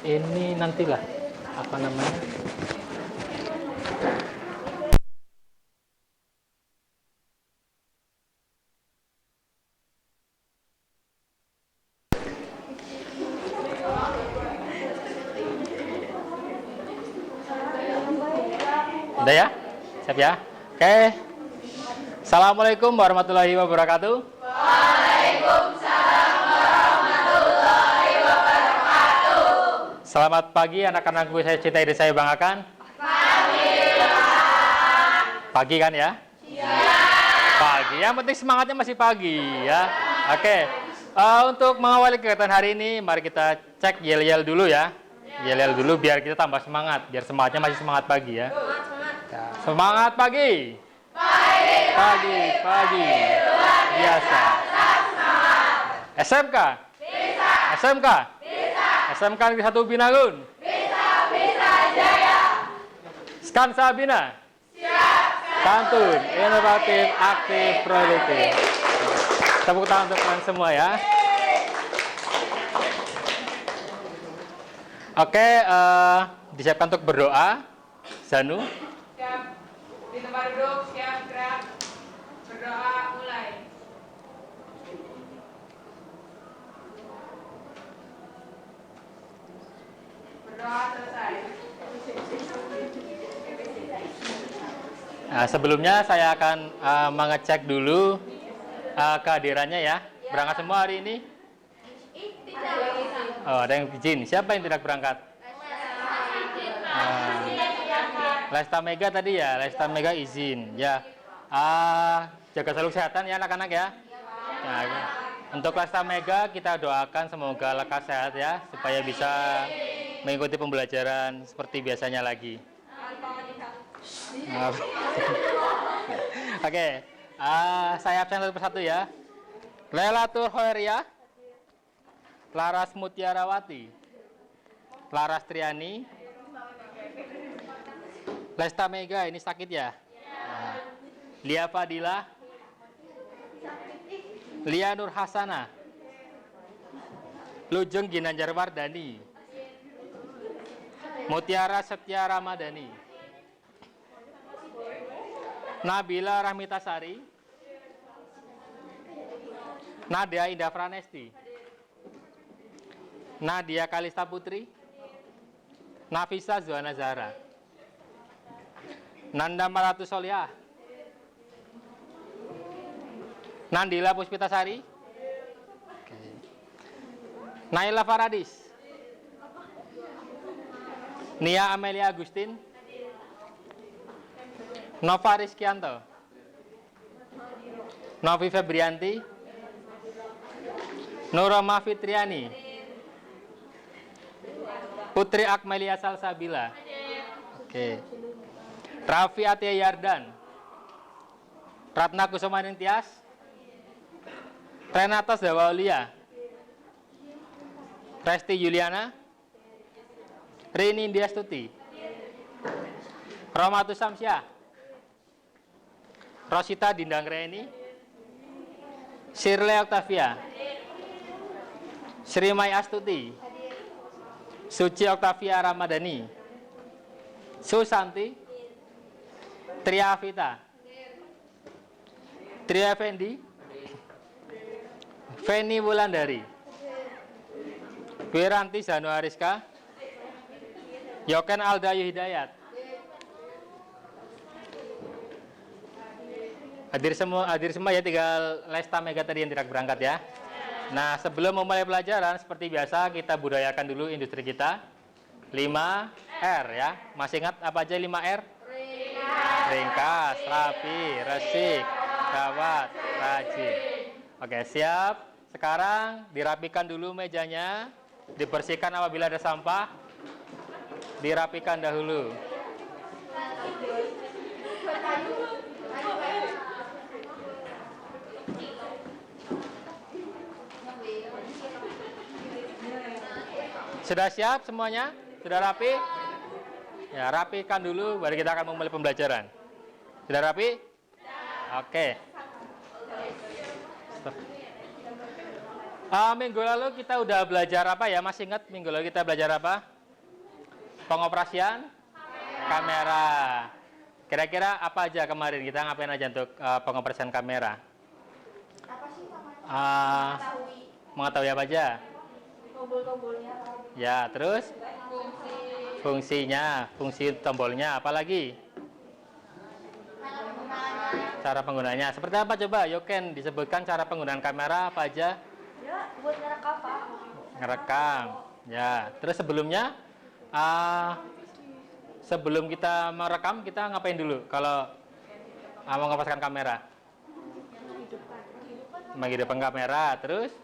Ini nantilah apa namanya? Udah ya? Siap ya? Oke. Assalamualaikum warahmatullahi wabarakatuh. Selamat pagi anak-anakku saya cintai dan saya banggakan. Pagi kan ya? Pagi. Yang penting semangatnya masih pagi ya. Oke. Untuk mengawali kegiatan hari ini, mari kita cek yel-yel dulu ya. Yel-yel dulu biar kita tambah semangat, biar semangatnya masih semangat pagi ya. Ya, semangat pagi. Pagi, pagi. Biasa. SMK. SMK. SMK Negeri 1 Binangun. Skan Sabina. Santun, inovatif, aktif, produktif. Tepuk tangan untuk kalian semua ya. Oke, disiapkan untuk berdoa. Zanu. Siap. Di tempat duduk, siap, gerak. Berdoa, mulai. Berdoa selesai. Nah, sebelumnya saya akan mengecek dulu kehadirannya ya. Berangkat semua hari ini? Oh, ada yang izin. Siapa yang tidak berangkat? Lesta Mega tadi ya, Lesta Mega izin ya. Jaga selalu kesehatan ya anak-anak ya. Nah, untuk Lesta Mega kita doakan semoga lekas sehat ya, supaya bisa mengikuti pembelajaran seperti biasanya lagi. Oke, saya absen satu persatu ya. Lailatul Khairiyah, Laras Mutiarawati, Laras Triani, Lesta Mega ini sakit ya. Lia Fadila, Lia Nur Hasana, Lujeng Ginanjar Wardani, Mutiara Setia Ramadhani, Nabila Rahmitasari, Nadia Indah Pranesti, Nadia Kalista Putri, Nafisa Zuhana Zahra, Nanda Maratu Soliah, Nandila Puspitasari, Naila Faradis, Nia Amelia Agustin, Nova Rizkianto, Novi Febrianti, Nuroma Fitriani, Putri Akmelia Salsabila, oke, Raffi Atia Yardan, Ratna Kusumaning Tias, Renata Zawaulia, Resti Yuliana, Rini Indiastuti, Romatus Samsyah, Rosita Dindang Reni, Shirley Octavia, Srimai Astuti, Suci Octavia Ramadhani, Susanti, Tria Vita, Tria Fendi, Feni Wulandari, Wiranti Zanuariska, Yoken Aldayu Hidayat. Hadir semua ya, tinggal Lesta Mega tadi yang tidak berangkat ya. Nah, sebelum memulai pelajaran seperti biasa kita budayakan dulu industri kita. 5R ya. Masih ingat apa aja 5R? Ringkas, rapi, resik, gawat, rajin. Oke, siap. Sekarang dirapikan dulu mejanya, dibersihkan apabila ada sampah. Dirapikan dahulu. Sudah siap semuanya? Sudah rapi? Ya, rapikan dulu, baru kita akan memulai pembelajaran. Sudah rapi? Sudah. Oke. Minggu lalu kita udah belajar apa ya? Masih ingat minggu lalu kita belajar apa? Pengoperasian kamera. Kira-kira apa aja kemarin kita ngapain aja untuk pengoperasian kamera? Apa sih namanya? Ah, mengetahui apa aja? Tombol-tombolnya. Ya, terus fungsinya, fungsi tombolnya, apa lagi? Cara penggunaannya. Cara penggunanya. Seperti apa coba? Yoken disebutkan cara penggunaan kamera apa aja? Ya, buat ngerekam Pak. Ngerekam. Ya, terus sebelumnya sebelum kita merekam kita ngapain dulu kalau mengoperasikan kamera? Menghidupkan kamera, terus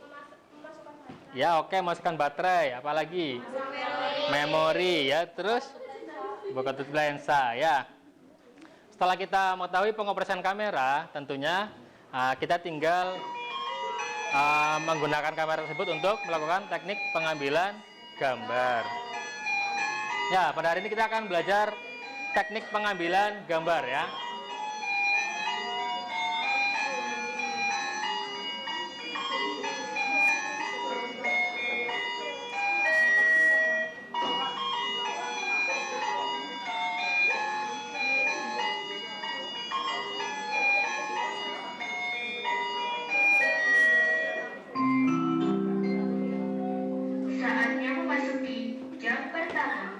ya oke, masukkan baterai, apalagi memori ya, terus buka tutup lensa ya. Setelah kita mengetahui pengoperasian kamera, tentunya kita tinggal menggunakan kamera tersebut untuk melakukan teknik pengambilan gambar. Ya, pada hari ini kita akan belajar teknik pengambilan gambar ya. Saatnya memasuki jam pertama.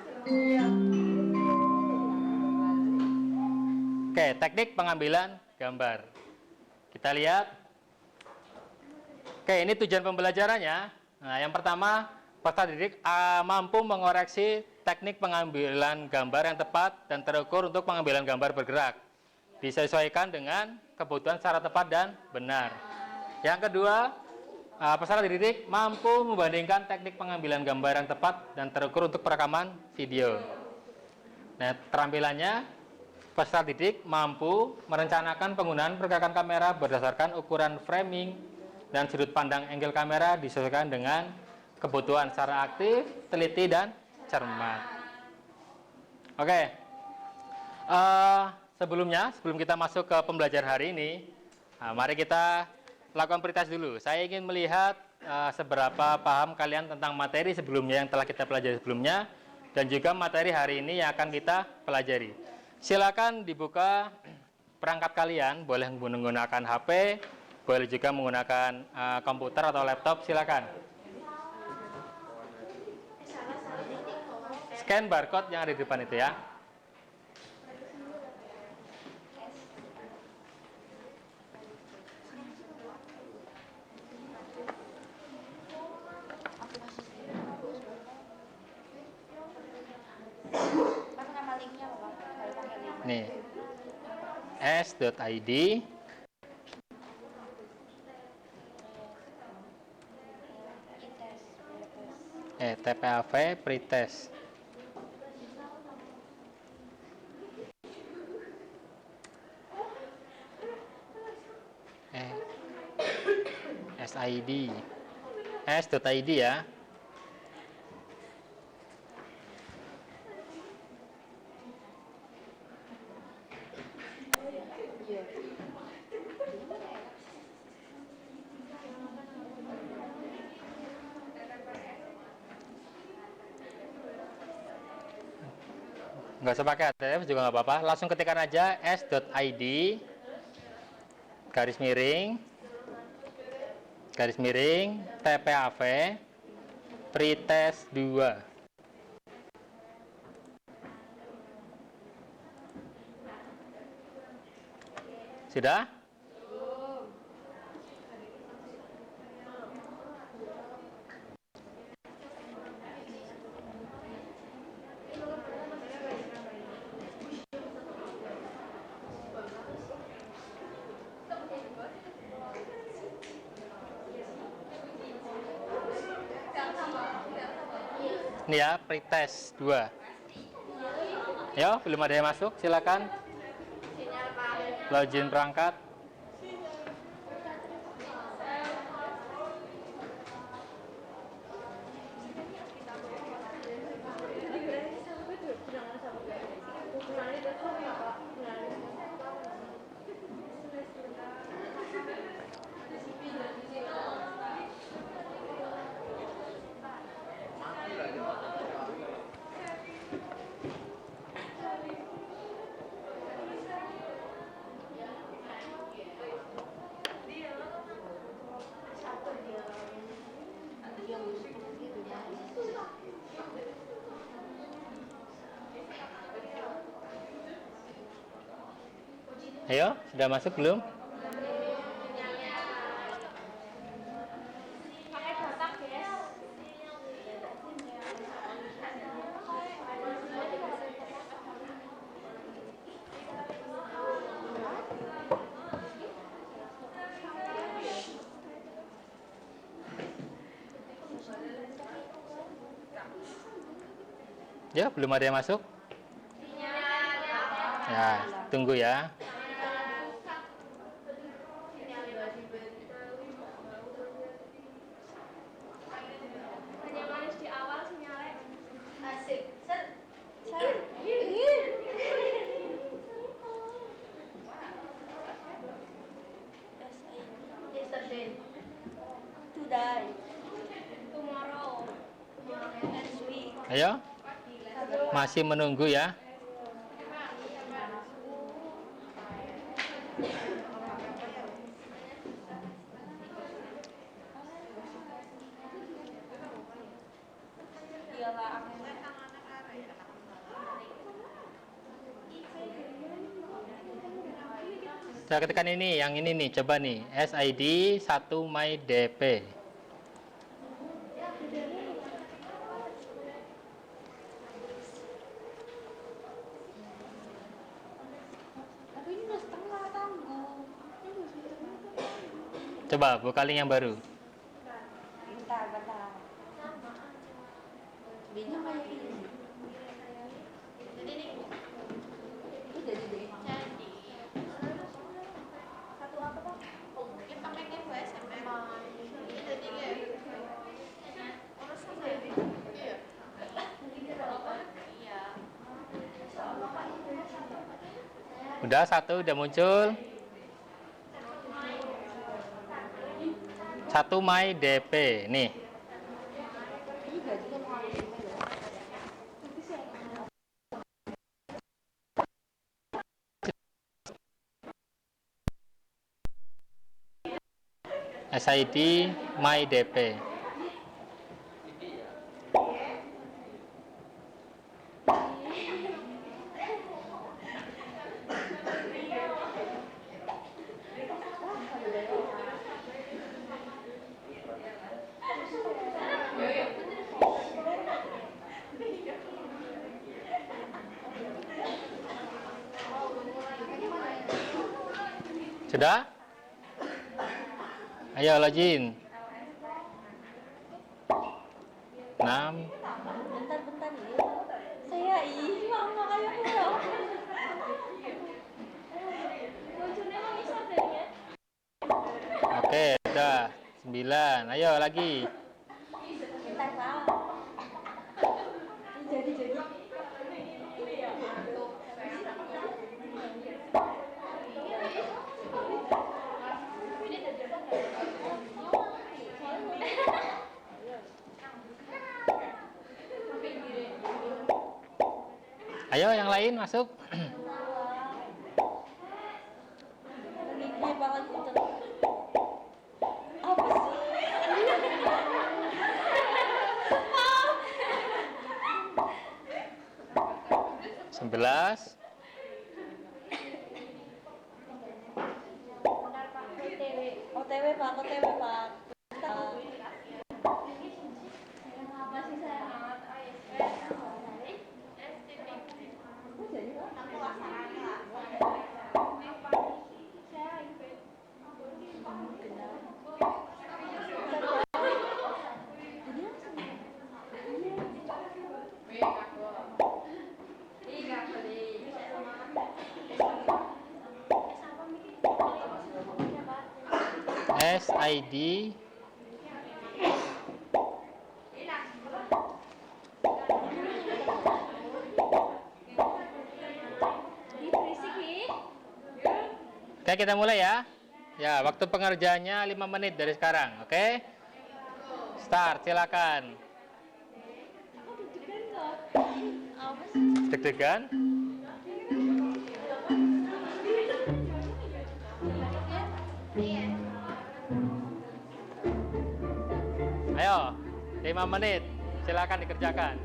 Oke, teknik pengambilan gambar. Kita lihat. Oke, ini tujuan pembelajarannya. Nah, yang pertama, peserta didik mampu mengoreksi teknik pengambilan gambar yang tepat dan terukur untuk pengambilan gambar bergerak. Disesuaikan dengan kebutuhan secara tepat dan benar. Yang kedua, peserta didik mampu membandingkan teknik pengambilan gambar yang tepat dan terukur untuk perekaman video. Nah, terampilannya, peserta didik mampu merencanakan penggunaan pergerakan kamera berdasarkan ukuran framing dan sudut pandang angle kamera disesuaikan dengan kebutuhan secara aktif, teliti, dan cermat. Oke, sebelum kita masuk ke pembelajaran hari ini, mari kita lakukan pretest dulu. Saya ingin melihat seberapa paham kalian tentang materi sebelumnya yang telah kita pelajari sebelumnya, dan juga materi hari ini yang akan kita pelajari. Silakan dibuka perangkat kalian, boleh menggunakan HP, boleh juga menggunakan komputer atau laptop, silakan. Scan barcode yang ada di depan itu ya. Pakai nama linknya Pak. Kalau pakai link. Nih, s.id TPAV pretest. SID s.id ya. Nggak usah pakai ATF juga nggak apa-apa, langsung ketikkan aja s.id garis miring TPAV pretest 2. Sudah? Ini ya, pretest 2. Yo, belum ada yang masuk, silakan. Login perangkat. Ayo, sudah masuk belum? Pakai data, guys. Ya, belum ada yang masuk? Ya, tunggu ya. Hanya manis di awal sinyalnya. Asik. Ser. Yesterday. Today. Tomorrow. Next week. Ayo, masih menunggu ya. Saya ketikkan ini, yang ini nih, coba nih, SID 1 MyDP. Tapi ini udah setengah tanggung. Coba buka link yang baru. Bentar. Bina kayak gini. Jadi nih. Itu jadi deh. Jadi. Satu apa, Pak? Oh, mungkin pakai game SMS. Jadi ya. Terus apa ya? Iya. Iya. Udah satu, udah muncul. 1 MyDP, nih. SID MyDP. Sudah? Ayo login. 6. Bentar ya. Saya mama kayak pulau. Munculnya mau bisa deh ya. Oke, udah 9. Ayo lagi. Bentar, Pak. Jadi. Ayo yang lain masuk. Ini banget gitu. Apa sih? 11. OTW Pak. Masih sehat. SID Oke, kita mulai ya. Ya, waktu pengerjaannya 5 menit dari sekarang, oke? Start, silakan. Deg-degan? Ayo, 5 menit. Silakan dikerjakan.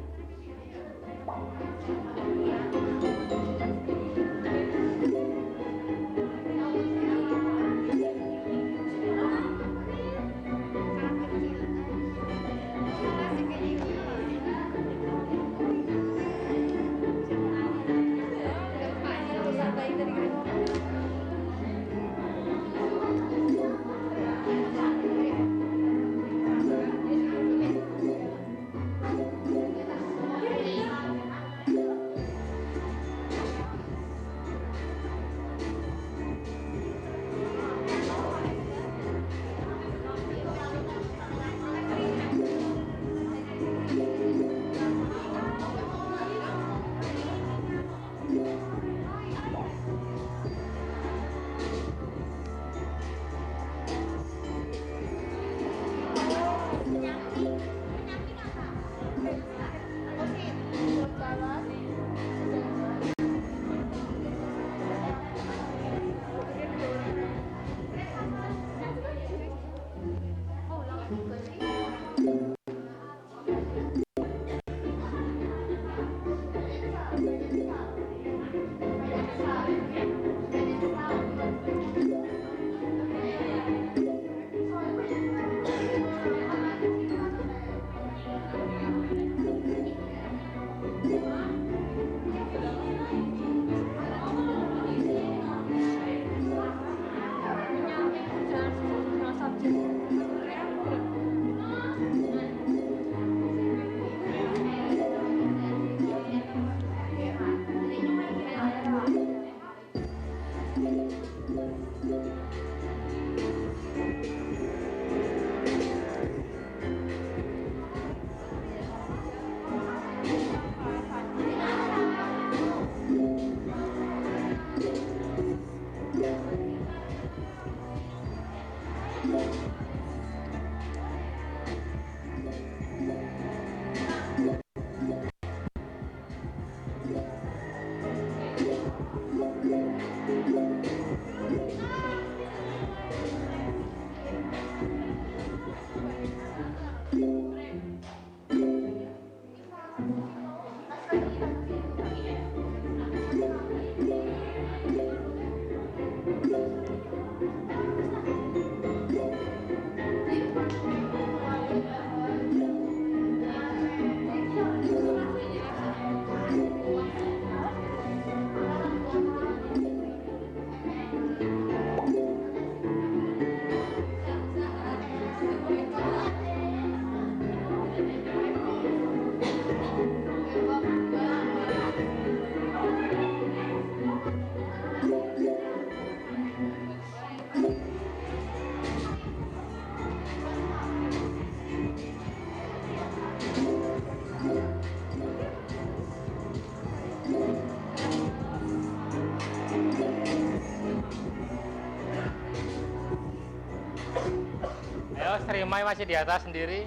Ayo, Srimai masih di atas sendiri.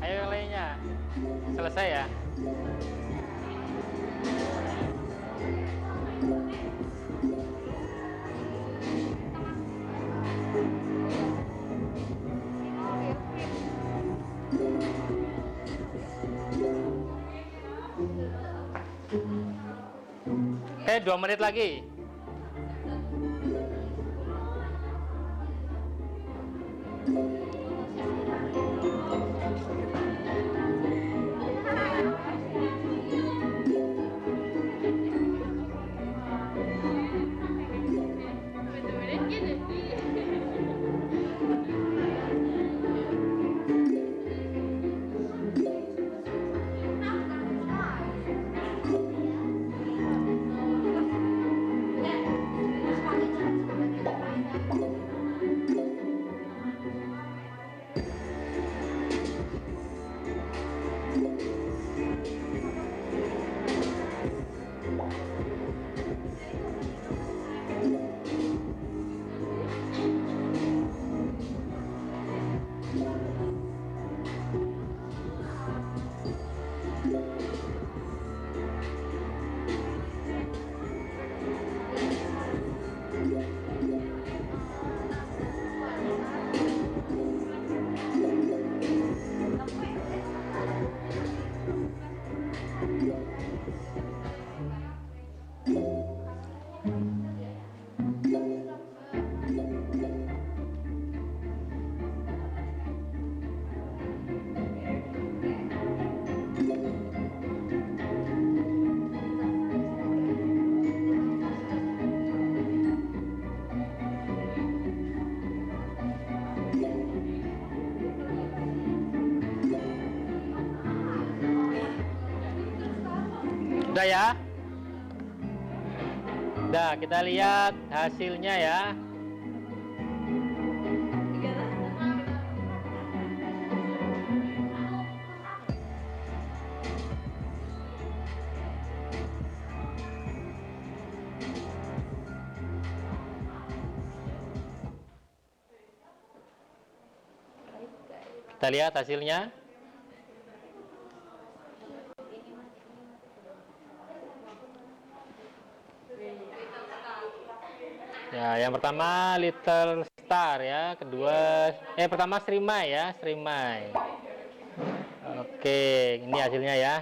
Ayo yang lainnya. Selesai ya. Oke, 2 menit lagi. Udah ya? Udah, kita lihat hasilnya ya. Kita lihat hasilnya. Ya, yang pertama Little Star ya, kedua pertama Srimai ya, Srimai. Oke, ini hasilnya ya.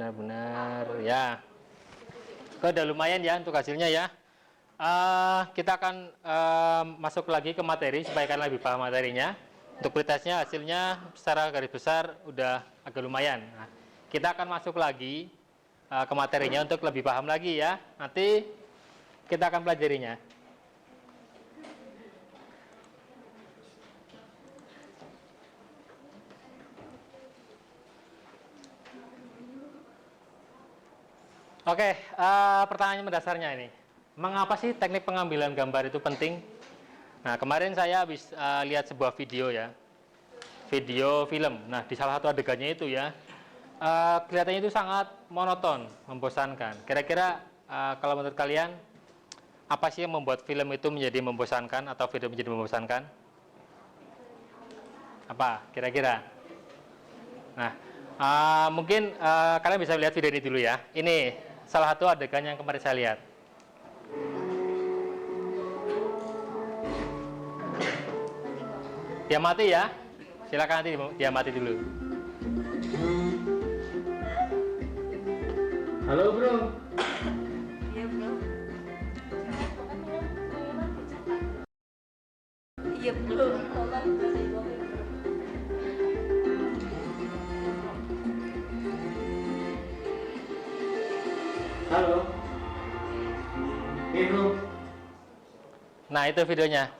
benar-benar ya. Oke, udah lumayan ya untuk hasilnya ya. Kita akan masuk lagi ke materi supaya kalian lebih paham materinya. Untuk pretestnya hasilnya secara garis besar udah agak lumayan. Nah, kita akan masuk lagi ke materinya untuk lebih paham lagi ya. Nanti kita akan pelajarinya. Oke, pertanyaan mendasarnya ini. Mengapa sih teknik pengambilan gambar itu penting? Nah, kemarin saya habis lihat sebuah video ya. Video film. Nah, di salah satu adegannya itu ya, kelihatannya itu sangat monoton, membosankan. Kira-kira kalau menurut kalian, apa sih yang membuat film itu menjadi membosankan atau video menjadi membosankan? Apa kira-kira? Nah, mungkin kalian bisa lihat video ini dulu ya. Ini salah satu adegan yang kemarin saya lihat. Dia mati ya. Silakan nanti dia mati dulu. Halo bro. Iya bro. Iya bro. Halo. Bro. Nah itu videonya.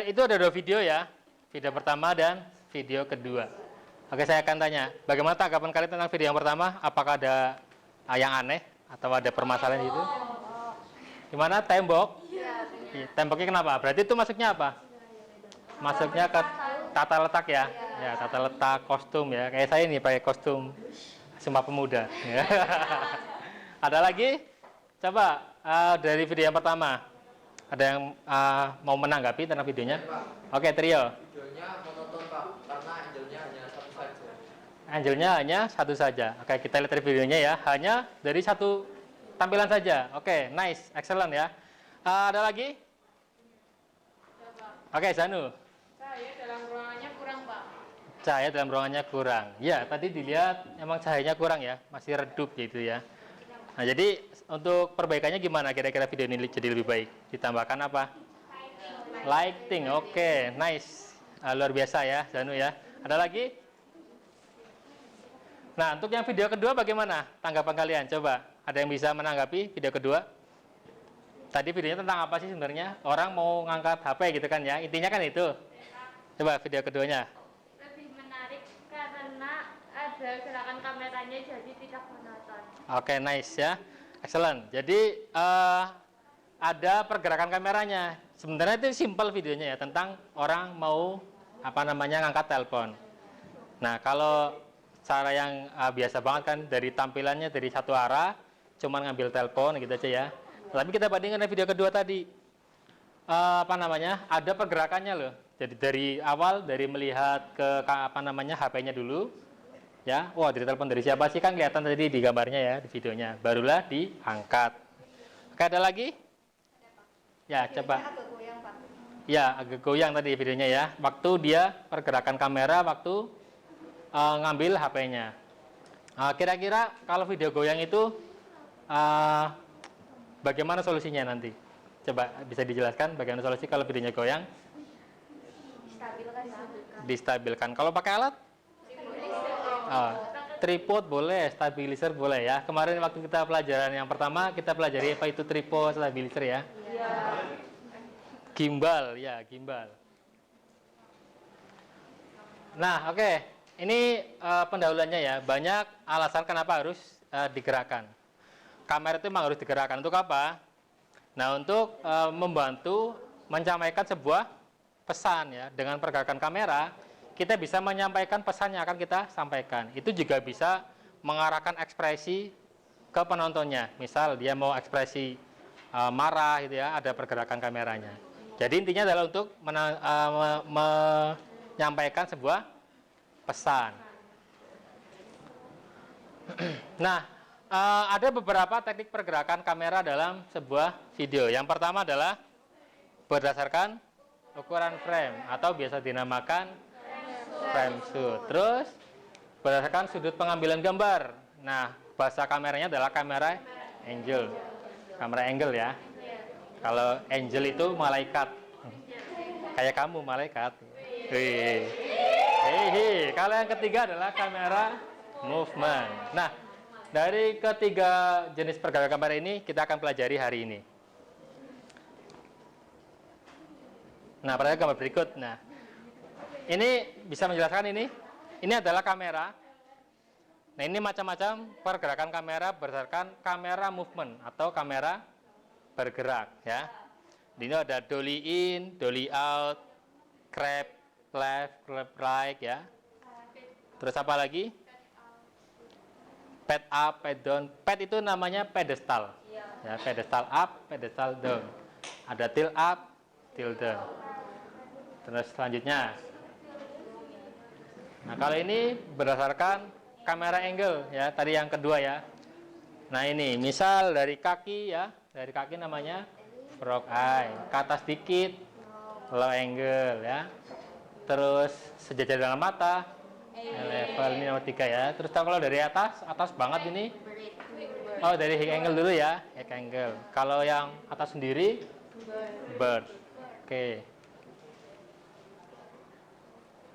Itu ada 2 video ya. Video pertama dan video kedua. Oke, saya akan tanya, bagaimana tanggapan kalian tentang video yang pertama? Apakah ada yang aneh atau ada permasalahan itu? Gimana? Tembok? Iya. Temboknya kenapa? Berarti itu masuknya apa? Masuknya ke tata letak ya? Ya, tata letak kostum ya. Kayak saya nih pakai kostum Sumpah Pemuda. Ada lagi? Coba dari video yang pertama. Ada yang mau menanggapi tentang videonya? Oke, Trio. Videonya monoton Pak, karena angelnya hanya satu saja. Angelnya hanya satu saja. Oke, kita lihat dari videonya ya. Hanya dari satu tampilan saja. Oke, nice, excellent ya. Ada lagi? Oke, Zanu. Cahaya dalam ruangannya kurang, Pak. Cahaya dalam ruangannya kurang. Ya, tadi dilihat emang cahayanya kurang ya, masih redup gitu ya. Nah, jadi untuk perbaikannya gimana kira-kira video ini jadi lebih baik? Ditambahkan apa? Lighting. Oke, nice. Luar biasa ya, Zanu ya. Ada lagi? Nah, untuk yang video kedua bagaimana tanggapan kalian? Coba, ada yang bisa menanggapi video kedua? Tadi videonya tentang apa sih sebenarnya? Orang mau ngangkat HP gitu kan ya, intinya kan itu. Coba video keduanya. Lebih menarik karena ada gerakan kameranya jadi tidak monoton. Oke, nice ya. Excellent. Jadi ada pergerakan kameranya. Sebenarnya itu simple videonya ya, tentang orang mau ngangkat telepon. Nah, kalau cara yang biasa banget kan dari tampilannya dari satu arah, cuman ngambil telepon gitu aja ya. Tapi kita bandingkan dengan video kedua tadi. Ada pergerakannya loh. Jadi dari awal dari melihat ke HP-nya dulu. Ya, wah dari telepon dari siapa sih kan kelihatan tadi di gambarnya ya, di videonya. Barulah diangkat. Oke, ada lagi? Ya, coba. Agak goyang, Pak. Ya, agak goyang tadi videonya ya. Waktu dia pergerakan kamera waktu ngambil HP-nya. Kira-kira kalau video goyang itu bagaimana solusinya nanti? Coba bisa dijelaskan bagaimana solusi kalau videonya goyang? Distabilkan. Kalau pakai alat? Tripod boleh, stabilizer boleh ya. Kemarin waktu kita pelajaran yang pertama kita pelajari apa itu tripod, stabilizer ya. Gimbal ya, gimbal. Nah, oke. Ini pendahuluannya ya. Banyak alasan kenapa harus digerakkan. Kamera itu memang harus digerakkan untuk apa? Nah, untuk membantu menyampaikan sebuah pesan ya. Dengan pergerakan kamera kita bisa menyampaikan pesan yang akan kita sampaikan. Itu juga bisa mengarahkan ekspresi ke penontonnya. Misal dia mau ekspresi marah gitu ya, ada pergerakan kameranya. Jadi intinya adalah untuk menyampaikan sebuah pesan. Nah, ada beberapa teknik pergerakan kamera dalam sebuah video. Yang pertama adalah berdasarkan ukuran frame atau biasa dinamakan frame shoot. Terus berdasarkan sudut pengambilan gambar. Nah, bahasa kameranya adalah kamera angel. Kamera angle ya. Kalau angel itu malaikat. Kayak kamu malaikat. Kalau yang ketiga adalah kamera movement. Nah, dari ketiga jenis pergerakan kamera ini kita akan pelajari hari ini. Nah, pada gambar berikut. Nah, ini bisa menjelaskan ini. Ini adalah kamera. Nah, ini macam-macam pergerakan kamera berdasarkan kamera movement atau kamera bergerak ya. Di sini ada dolly in, dolly out, crab left, crab right ya. Terus apa lagi? Pad up, pad down. Pad itu namanya pedestal. Ya, pedestal up, pedestal down. Ada tilt up, tilt down. Terus selanjutnya. Nah, kalau ini berdasarkan kamera angle ya, tadi yang kedua ya. Nah, ini misal dari kaki ya, dari kaki namanya frog eye, ke atas dikit low angle ya. Terus sejajar dengan mata level ini nomor 3 ya. Terus kalau dari atas banget ini, oh dari high angle dulu ya, high angle. Kalau yang atas sendiri bird. Oke.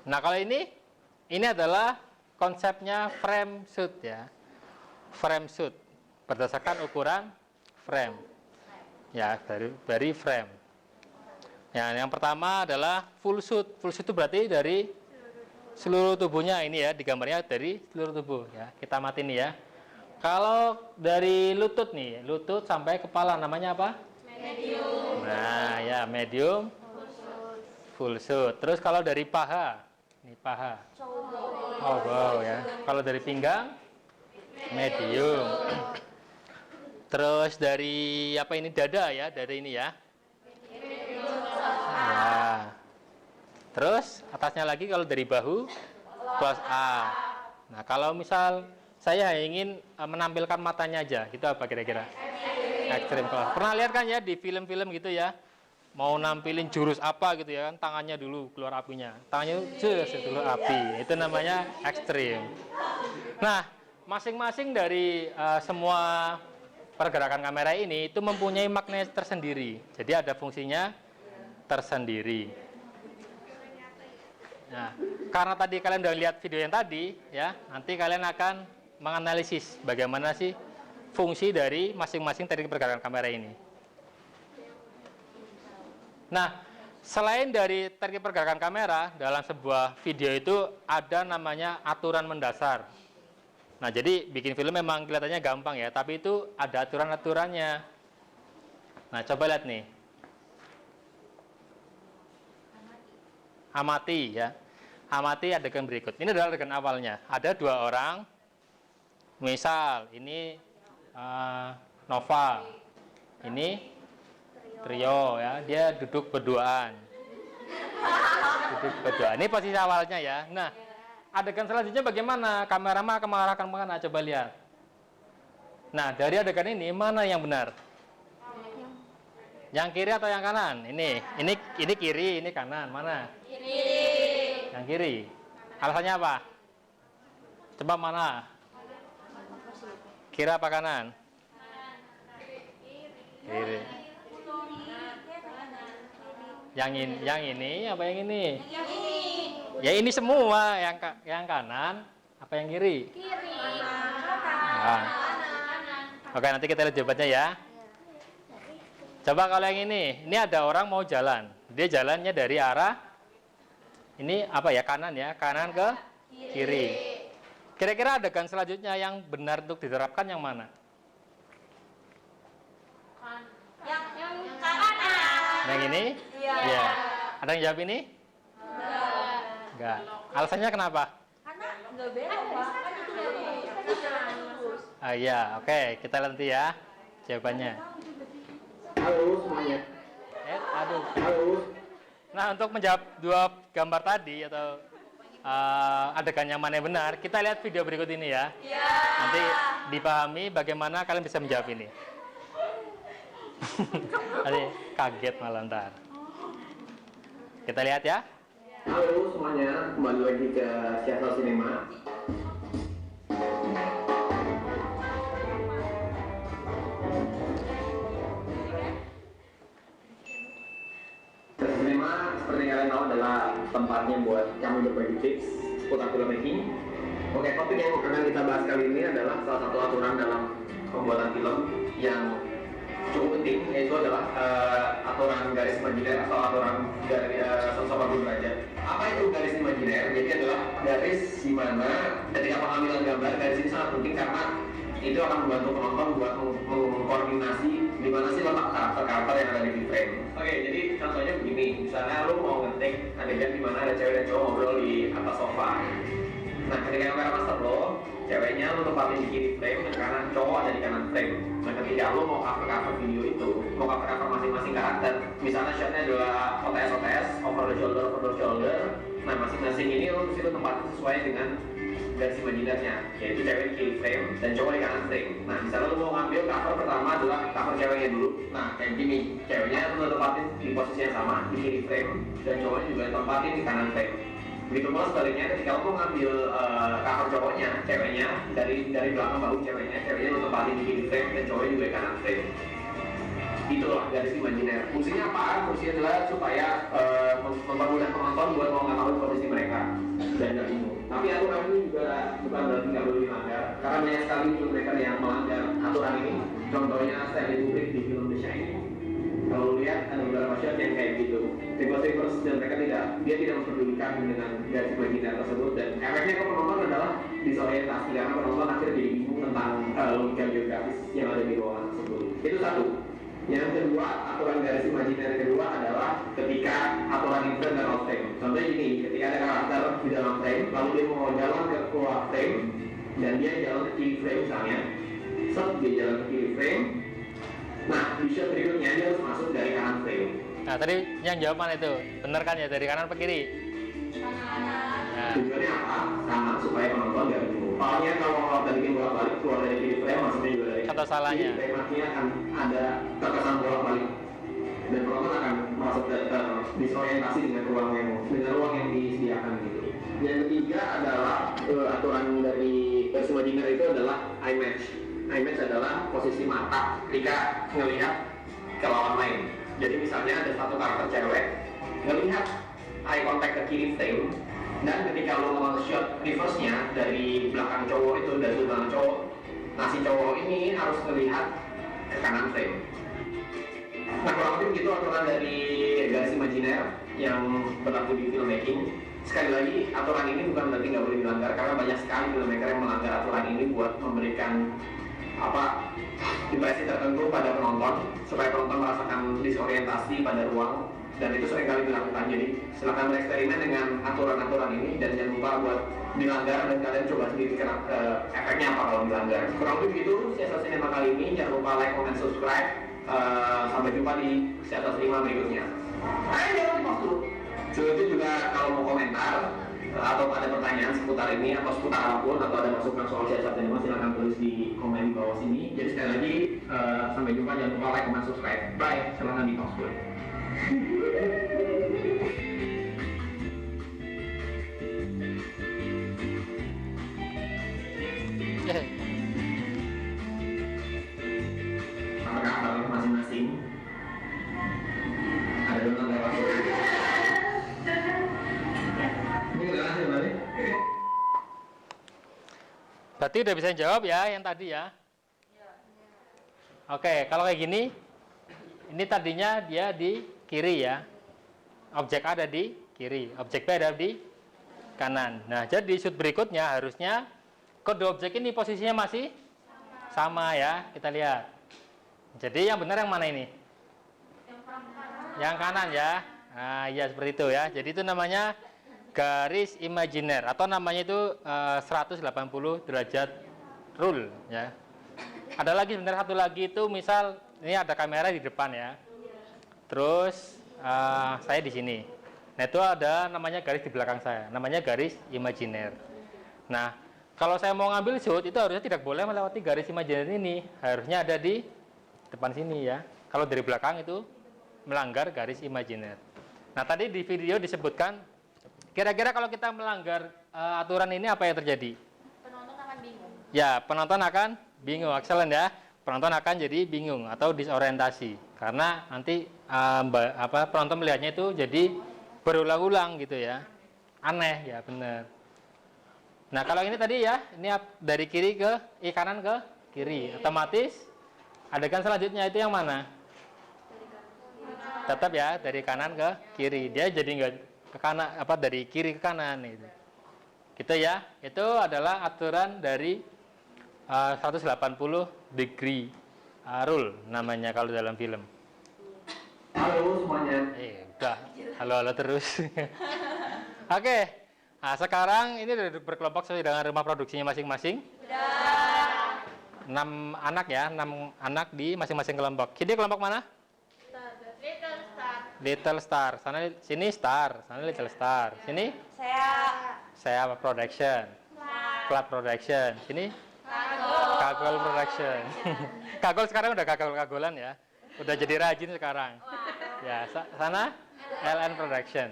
Nah, kalau ini adalah konsepnya frame shoot ya. Frame shoot berdasarkan ukuran frame. Ya, dari frame. Ya, yang pertama adalah full shoot. Full shoot itu berarti dari seluruh tubuhnya ini ya, digambarnya dari seluruh tubuh ya. Kita mati nih ya. Kalau dari lutut nih, lutut sampai kepala namanya apa? Medium. Nah, ya medium full shoot. Terus kalau dari paha, ini paha. Oh, wow ya. Kalau dari pinggang medium. Terus dari apa ini dada ya, dada ini ya. Ya. Terus atasnya lagi kalau dari bahu close up. Nah, kalau misal saya ingin menampilkan matanya aja, gitu apa kira-kira? Extreme close. Pernah lihat kan ya di film-film gitu ya? Mau nampilin jurus apa gitu ya kan, tangannya dulu keluar apinya, tangannya dulu api, itu namanya ekstrim. Nah, masing-masing dari semua pergerakan kamera ini itu mempunyai makna tersendiri, jadi ada fungsinya tersendiri. Nah, karena tadi kalian udah lihat video yang tadi ya, nanti kalian akan menganalisis bagaimana sih fungsi dari masing-masing teknik pergerakan kamera ini. Nah, selain dari teknik pergerakan kamera, dalam sebuah video itu ada namanya aturan mendasar. Nah, jadi bikin film memang kelihatannya gampang ya, tapi itu ada aturan-aturannya. Nah, coba lihat nih. Amati ya. Amati adegan berikut. Ini adalah adegan awalnya. Ada 2 orang. Misal, ini Nova. Ini Trio ya, dia duduk berduaan. Duduk berduaan. Ini posisi awalnya ya. Nah, adegan selanjutnya bagaimana? Kameramen akan mengarahkan kemana? Coba lihat. Nah, dari adegan ini mana yang benar? Yang kiri atau yang kanan? Ini kiri, ini kanan. Mana? Kiri. Yang kiri. Alasannya apa? Coba mana? Kiri apa kanan? Kiri. Yang ini apa yang ini? Yang ini. Ya ini semua, yang kanan apa yang kiri? Kiri. Nah. Oke, nanti kita lihat jawabannya ya. Coba kalau yang ini ada orang mau jalan. Dia jalannya dari arah ini apa ya, kanan ya, kanan ke kiri. Kira-kira adegan selanjutnya yang benar untuk diterapkan yang mana? Yang kanan. Yang ini? Iya. Ya. Ada yang jawab ini? Enggak. Alasannya kenapa? Karena enggak belok, Pak. Kan itu dari kanan terus. Ah iya, oke, kita lihat nanti ya jawabannya. Halo semuanya. Aduh. Halo. Nah, untuk menjawab 2 gambar tadi atau adegan yang mana yang benar, kita lihat video berikut ini ya. Iya. Nanti dipahami bagaimana kalian bisa menjawab ini. Nanti kaget malah ntar. Kita lihat ya. Halo semuanya, kembali lagi ke Siasat Cinema. adalah tempatnya buat kamu berbagi tips seputar filmmaking. Oke, topik yang akan kita bahas kali ini adalah salah satu aturan dalam pembuatan film yang cukup penting, yaitu adalah aturan garis imajiner atau aturan dari 180 derajat. Apa itu garis imajiner? Jadi adalah garis di mana ketika pengambilan gambar, garis ini sangat penting karena itu akan membantu penonton buat mengkoordinasi di mana sih letak karakter yang ada di frame. Oke, jadi contohnya begini, misalnya lu mau ngetik adegan di mana ada cewek dan cowok ngobrol di atas sofa. Nah, ketika kamera master lo, ceweknya lo tempatin di kiri frame dan kanan cowok ada di kanan frame. Nah, ketika lo mau cover video itu, mau cover masing-masing karakter, misalnya shotnya adalah OTS, over the shoulder. Nah, masing-masing ini lo mesti lo tempatin sesuai dengan garis imajinernya, yaitu cewek di kiri frame dan cowok di kanan frame. Nah, misalnya lo mau ngambil cover pertama adalah cover ceweknya dulu. Nah, kayak gini, ceweknya lo tempatin di posisi yang sama di kiri frame dan cowoknya juga tempatin di kanan frame. Begitu pula sebaliknya, ketika lo mau ngambil cover cowoknya, ceweknya dari belakang bahu ceweknya lo tempatin di kiri frame dan cowoknya juga di kanan frame. Itulah garis imajiner. Fungsinya apa? Fungsinya adalah supaya mempermudah penonton buat mau mengetahui posisi mereka dan nggak bingung. Tapi aturan ini juga bukan berarti nggak boleh dilanggar, karena banyak sekali filmmaker yang melanggar aturan ini. Contohnya Stanley Kubrick di film The Shining. Kalau lihat ada beberapa shot yang kayak gitu, reverse dan mereka dia tidak memperdulikan dengan garis imajiner tersebut, dan efeknya ke penonton adalah disorientasi karena penonton akhirnya jadi bingung tentang logika geografis yang ada di ruangan tersebut. Itu satu. Yang kedua, aturan garis imajiner yang kedua adalah ketika aturan in frame dan out frame. Contohnya gini, ketika ada karakter di dalam frame, lalu dia mau jalan ke keluar frame dan dia jalan ke kiri frame misalnya, dia jalan ke kiri frame. Nah, di shot berikutnya dia harus masuk dari kanan frame. Nah, tadi yang jawab mana itu? Bener kan ya, dari kanan ke kiri? Nah. Tujuannya apa? Sama, supaya penonton nggak bingung. Soalnya kalau tadi bikin bolak-balik keluar dari kiri frame, maksudnya juga dari kata salahnya. kiri frame, artinya akan ada terkesan bolak-balik. Dan penonton akan merasa disorientasi dengan ruang yang disediakan gitu. Yang ketiga adalah aturan dari garis imajiner itu adalah eye match. Eye match adalah posisi mata ketika ngelihat ke lawan main. Jadi misalnya ada satu karakter cewek ngelihat eye contact ke kiri frame, dan ketika lo mau shot reverse-nya dari belakang cowok itu, dari belakang cowok, nah si cowok ini harus melihat ke kanan frame. Nah, kurang lebih begitu aturan dari garis imajiner yang berlaku di filmmaking. Sekali lagi, aturan ini bukan berarti nggak boleh dilanggar, karena banyak sekali filmmaker yang melanggar aturan ini buat memberikan impresi tertentu pada penonton, supaya penonton merasakan disorientasi pada ruang, dan itu seringkali dilakukan. Jadi silakan bereksperimen dengan aturan-aturan ini, dan jangan lupa buat dilanggar, dan kalian coba sendiri efeknya apa kalau dilanggar. Kurang lebih begitu Siasat Sinema kali ini. Jangan lupa like, comment, subscribe. Sampai jumpa di Siasat Sinema berikutnya. Jangan di dulu. Selain itu juga kalau mau komentar atau ada pertanyaan seputar ini atau seputar apapun, atau ada masukan soal Siasat Sinema, silahkan tulis di komen di bawah sini. Jadi sekali lagi sampai jumpa, jangan lupa like, comment, subscribe. Bye, silahkan di pause dulu. Apakah kabarnya masing-masing? Ada donat lewat. Ini udah hasil balik. Berarti udah bisa jawab ya yang tadi ya? Oke, kalau kayak gini, ini tadinya dia di kiri ya. Objek A ada di kiri, objek B ada di kanan. Nah, jadi shoot berikutnya harusnya kedua objek ini posisinya masih sama ya. Kita lihat. Jadi yang benar yang mana ini? Yang kanan ya. Nah, iya seperti itu ya. Jadi itu namanya garis imajiner, atau namanya itu 180 derajat rule ya. Ada lagi sebenarnya satu lagi itu, misal ini ada kamera di depan ya. Terus saya di sini. Nah, itu ada namanya garis di belakang saya, namanya garis imajiner. Nah, kalau saya mau ngambil shoot itu harusnya tidak boleh melewati garis imajiner ini, harusnya ada di depan sini ya. Kalau dari belakang itu melanggar garis imajiner. Nah, tadi di video disebutkan, kira-kira kalau kita melanggar aturan ini apa yang terjadi? Penonton akan bingung. Ya, penonton akan bingung. Excellent ya. Penonton akan jadi bingung atau disorientasi karena nanti penonton melihatnya itu jadi berulang-ulang gitu ya. Aneh ya, bener. Nah, kalau ini tadi ya, ini dari kiri ke kanan ke kiri. Otomatis adegan selanjutnya itu yang mana? Tetap ya, dari kanan ke kiri. Dia jadi nggak ke kanan, dari kiri ke kanan itu. Gitu ya. Itu adalah aturan dari 180 degree rule namanya kalau dalam film. Halo semuanya. Udah, halo-halo terus. Oke, nah sekarang ini udah berkelompok sesuai dengan rumah produksinya masing-masing. Udah. 6 anak ya, 6 anak di masing-masing kelompok. Ini kelompok mana? Little Star. Little Star. Sini Star, sana Little Star. Sini saya Production. Club Production. Sini Kagol Production. Kagol sekarang udah kagol-kagolan ya. Udah jadi rajin sekarang. Ya, sana LN Production.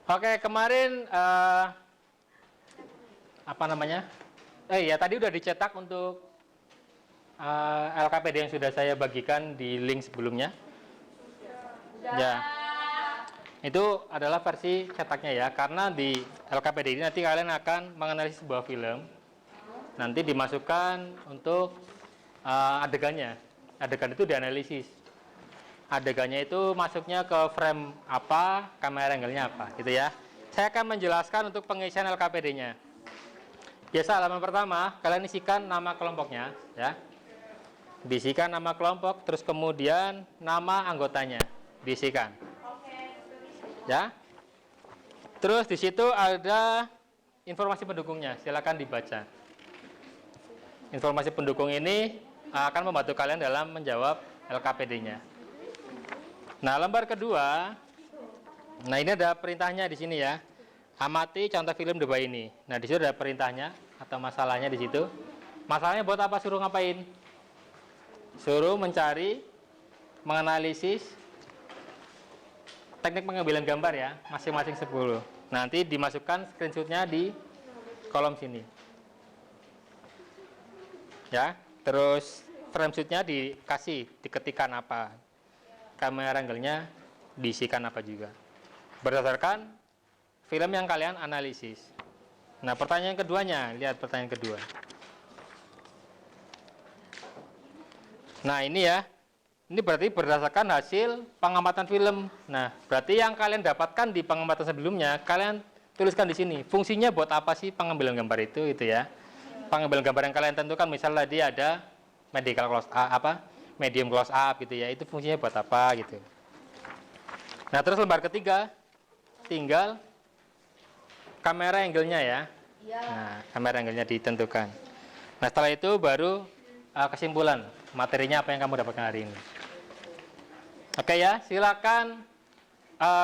Oke, kemarin ya tadi udah dicetak untuk LKPD yang sudah saya bagikan di link sebelumnya. Ya. Itu adalah versi cetaknya ya, karena di LKPD ini nanti kalian akan menganalisis sebuah film. Nanti dimasukkan untuk adegannya. Adegan itu dianalisis. Adegannya itu masuknya ke frame apa, kamera angle-nya apa, gitu ya. Saya akan menjelaskan untuk pengisian LKPD-nya. Biasa halaman pertama, kalian isikan nama kelompoknya, ya. Diisikan nama kelompok, terus kemudian nama anggotanya diisikan. Ya. Terus di situ ada informasi pendukungnya, silakan dibaca. Informasi pendukung ini akan membantu kalian dalam menjawab LKPD-nya. Nah, lembar kedua, nah ini ada perintahnya di sini ya. Amati contoh film The Boy ini. Nah, di situ ada perintahnya atau masalahnya di situ. Masalahnya buat apa, suruh ngapain? Suruh mencari, menganalisis teknik pengambilan gambar ya, masing-masing 10. Nanti dimasukkan screenshot-nya di kolom sini. Ya, terus frame shoot-nya diketikkan apa. Kamera angle-nya diisikan apa juga. Berdasarkan film yang kalian analisis. Nah, pertanyaan keduanya, lihat pertanyaan kedua. Nah, ini ya. Ini berarti berdasarkan hasil pengamatan film. Nah, berarti yang kalian dapatkan di pengamatan sebelumnya, kalian tuliskan di sini. Fungsinya buat apa sih pengambilan gambar itu ya. Pengambilan gambar yang kalian tentukan, misalnya dia ada medical close up, medium close up gitu ya, itu fungsinya buat apa gitu. Nah, terus lembar ketiga tinggal kamera angle-nya ya. Nah, kamera angle-nya ditentukan. Nah, setelah itu baru kesimpulan materinya apa yang kamu dapatkan hari ini. Oke ya, silakan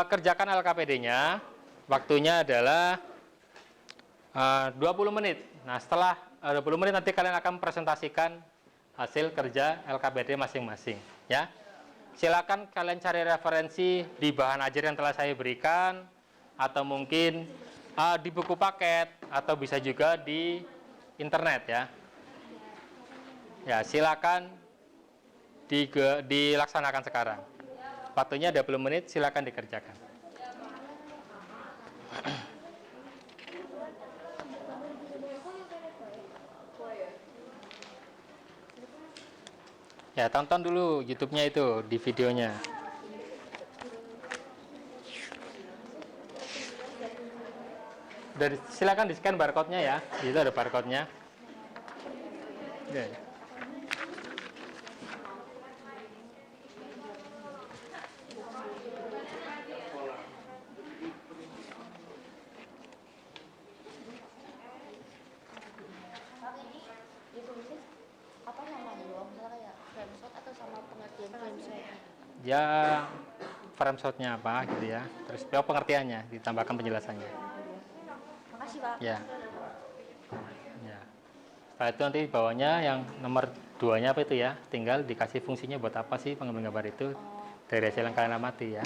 kerjakan LKPD-nya. Waktunya adalah 20 menit. Nah, setelah 20 menit nanti kalian akan presentasikan hasil kerja LKPD masing-masing ya. Silakan kalian cari referensi di bahan ajar yang telah saya berikan, atau mungkin di buku paket, atau bisa juga di internet ya. Ya, silakan dilaksanakan sekarang. Waktunya 20 menit, silakan dikerjakan. Ya, tonton dulu YouTube-nya itu, di videonya. Silakan di-scan barcode-nya ya. Itu ada barcode-nya. Ya. Ya, frame shot-nya apa gitu ya. Terus pengertiannya, ditambahkan penjelasannya. Makasih, Pak. Ya. Ya. Setelah itu nanti bawahnya yang nomor 2-nya apa itu ya, tinggal dikasih fungsinya buat apa sih pengambilan gambar itu dari hasil yang kalian amati ya.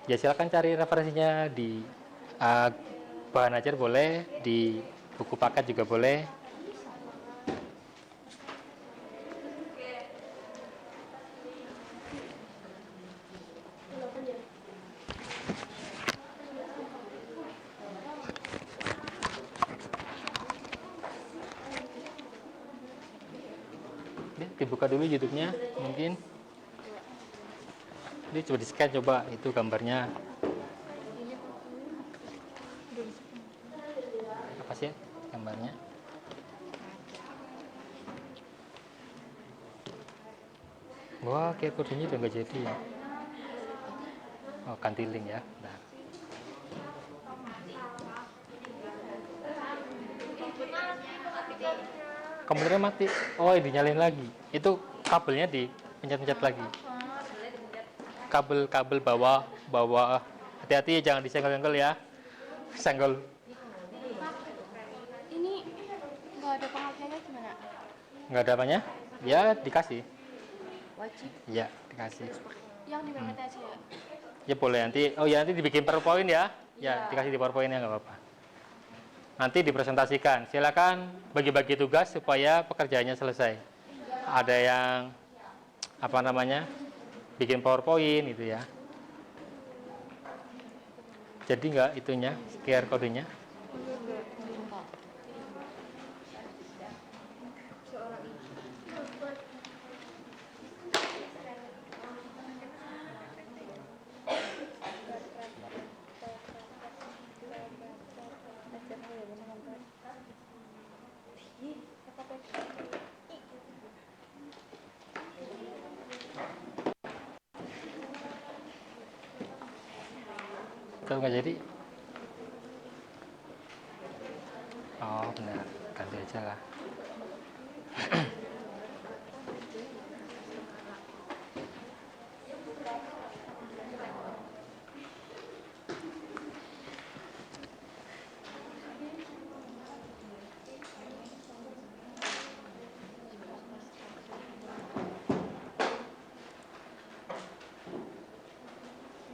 Ya, silakan cari referensinya di bahan ajar boleh, di buku paket juga boleh. dibuka dulu YouTube-nya mungkin. Ini coba di-scan coba itu gambarnya. Apa sih gambarnya? Wah, QR code-nya udah nggak jadi ya. Oh, ganti link ya. Nah. Komputernya mati. Oh, dinyalain lagi. Itu kabelnya dipencet-pencet lagi. Kabel bawah. Hati-hati jangan disenggol-senggol ya. Senggol. Ini nggak ada pengertiannya gimana? Nggak ada apanya? Ya, dikasih. Wajib. Ya, dikasih. Yang di PPT aja ya? Ya boleh nanti. Oh ya, nanti dibikin PowerPoint ya. Iya. Ya, dikasih di PowerPoint-nya nggak apa-apa. Nanti dipresentasikan. Silakan bagi-bagi tugas supaya pekerjaannya selesai. Ada yang apa namanya? Bikin PowerPoint itu ya. Jadi nggak itunya, QR kodenya. Kalau nggak jadi, oh benar, ganti aja lah.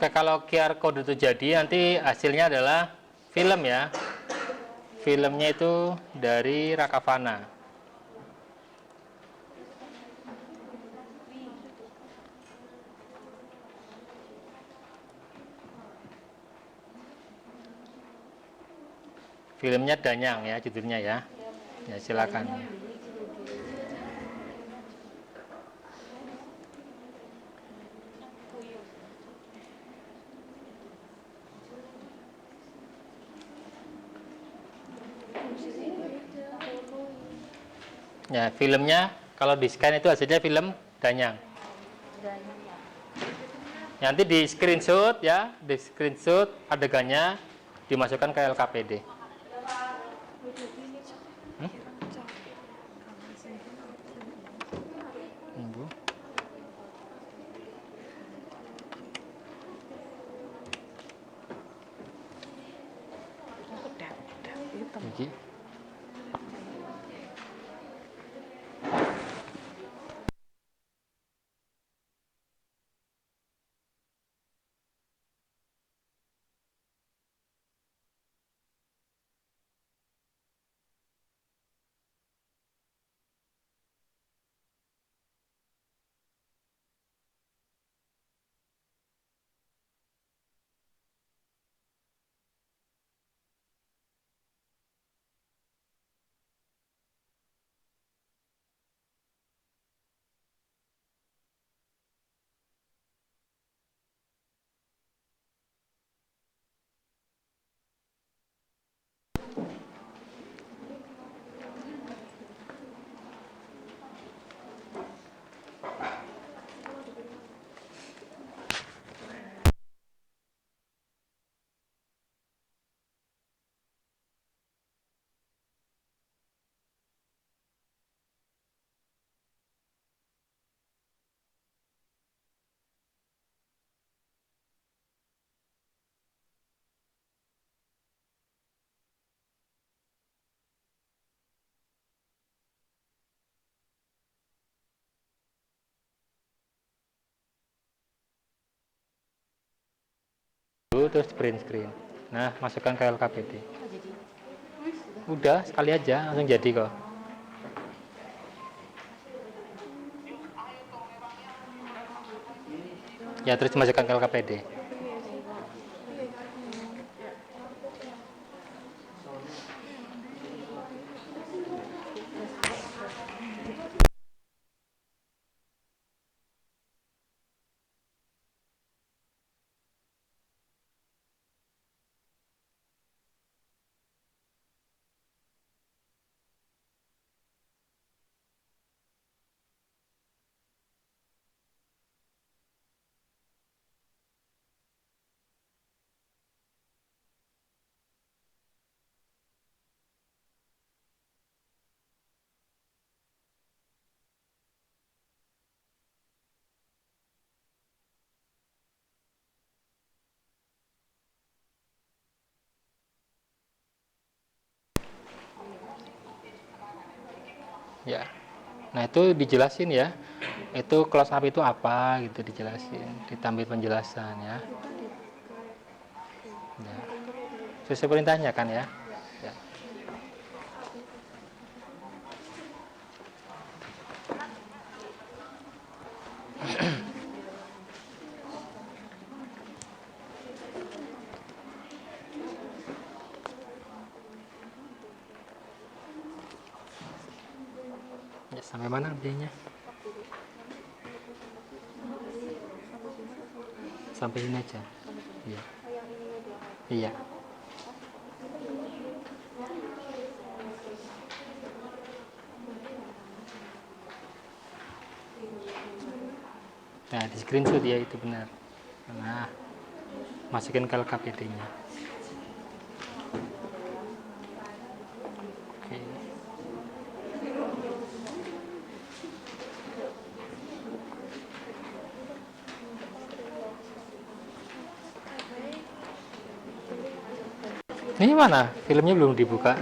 Oke, kalau QR code itu jadi, nanti hasilnya adalah film ya. Filmnya itu dari Rakavana. Filmnya Danyang ya, judulnya ya. Ya silakan. Ya, filmnya kalau di scan itu hasilnya film Danyang. Nanti di screenshot ya, di screenshot adegannya dimasukkan ke LKPD. Tunggu. Iki. Terus print screen. Nah, masukkan ke LKPD. Udah, sekali aja langsung jadi kok. Ya, terus masukkan ke LKPD. Ya. Nah, itu dijelasin ya. Itu close up itu apa gitu dijelasin, ditambah penjelasan ya. Ya. Sesuai perintahnya kan ya. Ya. Ya, sampai mana ngerjainnya? Sampai ini aja. Iya. Iya. Nah, di screenshot ya itu benar. Nah, masukin ke LKPD-nya. Oke. Ini mana? Filmnya belum dibuka.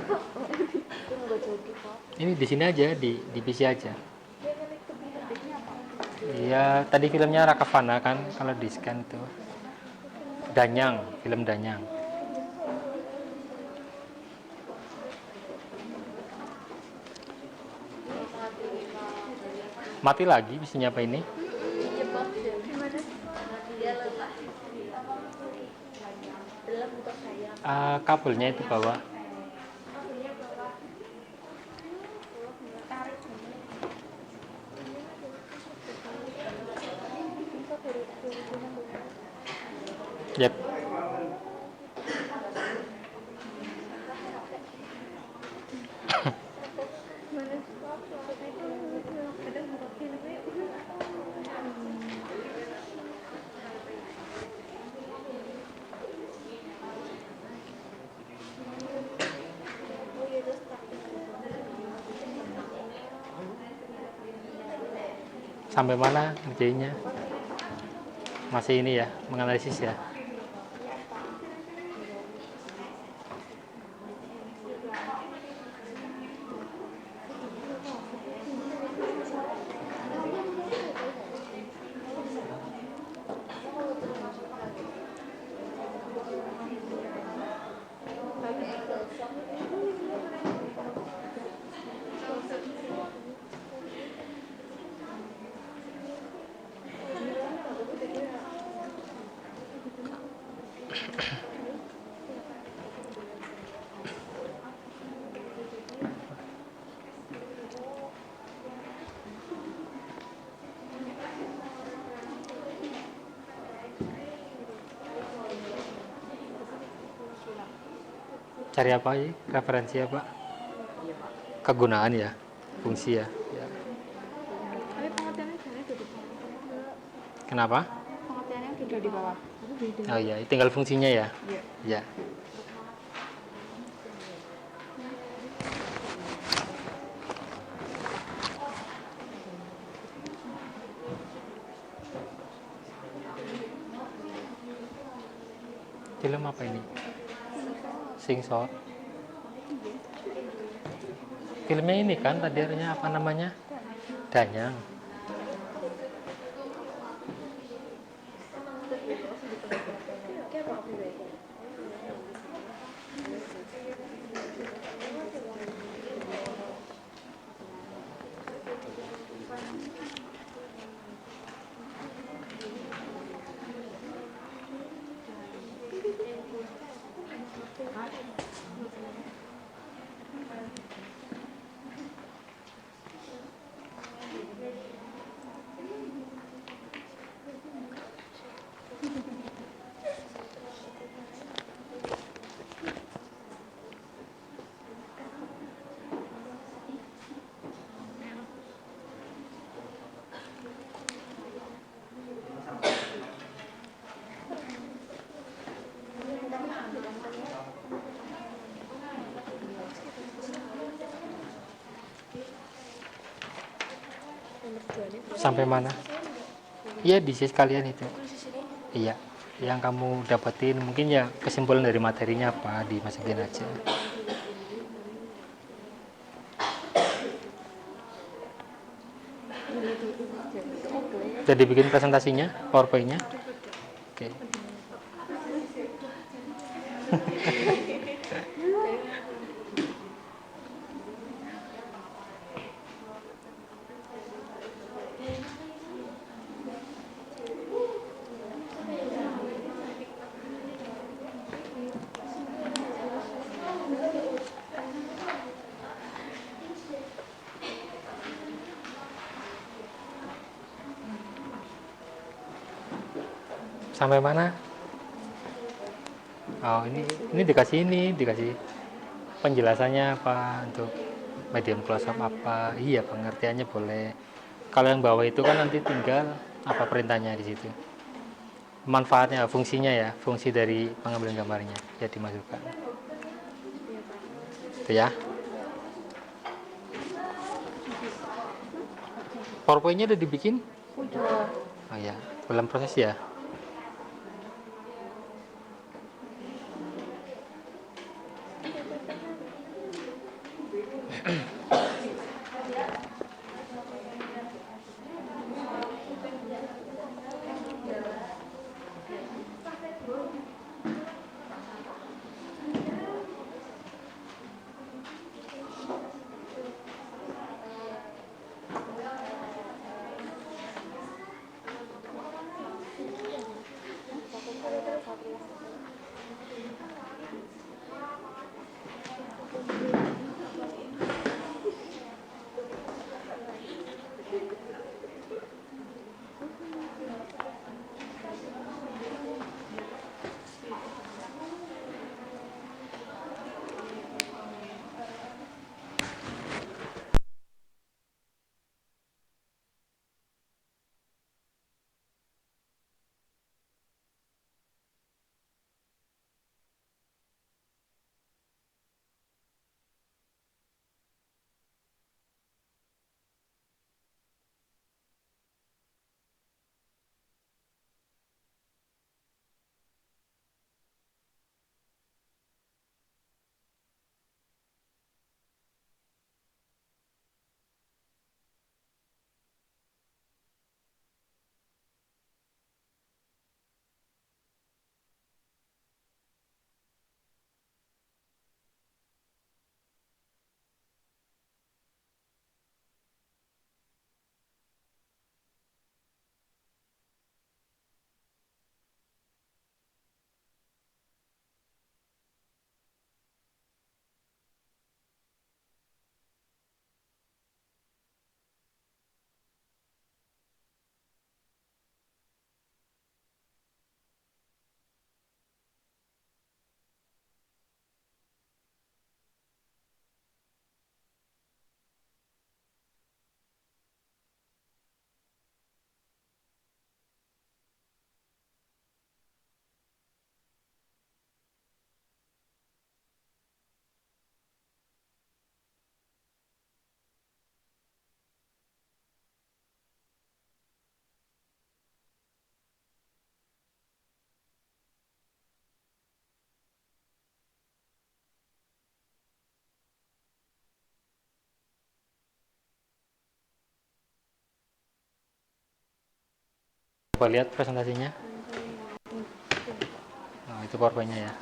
Ini di sini aja, di PC aja. Iya, tadi filmnya Rakavana kan, kalau di scan itu. Danyang, film Danyang. Mati lagi, bisa nyapa ini? Kabelnya itu bawah. Yep. Sampai mana ngerjainnya? Masih ini ya, menganalisis ya. Cari apa sih? Referensi apa? Kegunaan ya, fungsi ya. Ya. Tapi pengertiannya sebenarnya udah di bawah. Kenapa? Pengertiannya udah di bawah. Oh iya, tinggal fungsinya ya. Iya. Ya. Film apa ini? Singsor. Filmnya ini kan tadi apa namanya? Danyang. Sampai mana? Iya, di sekalian itu. Iya, yang kamu dapetin mungkin ya kesimpulan dari materinya apa dimasukin aja. Udah dibikin presentasinya, PowerPoint-nya? Oke. Sampai mana? Oh, ini dikasih penjelasannya apa untuk medium close up apa. Iya, pengertiannya boleh. Kalau yang bawah itu kan nanti tinggal apa perintahnya di situ. Manfaatnya, fungsinya ya, fungsi dari pengambilan gambarnya ya dimasukkan. Itu ya. PowerPoint-nya udah dibikin? Udah. Oh ya, dalam proses ya. Coba lihat presentasinya. Nah, itu PowerPoint-nya ya.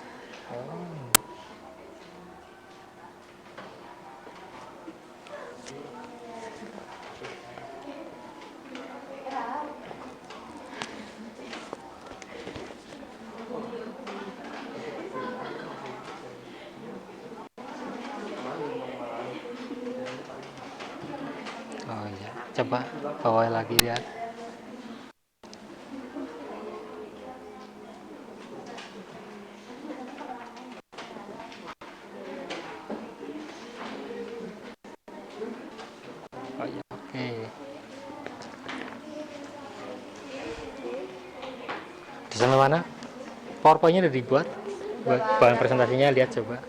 Oh iya, coba bawa lagi lihat. Oh iya, oke. Di sana mana? PowerPoint-nya udah dibuat. Buat bahan presentasinya lihat coba.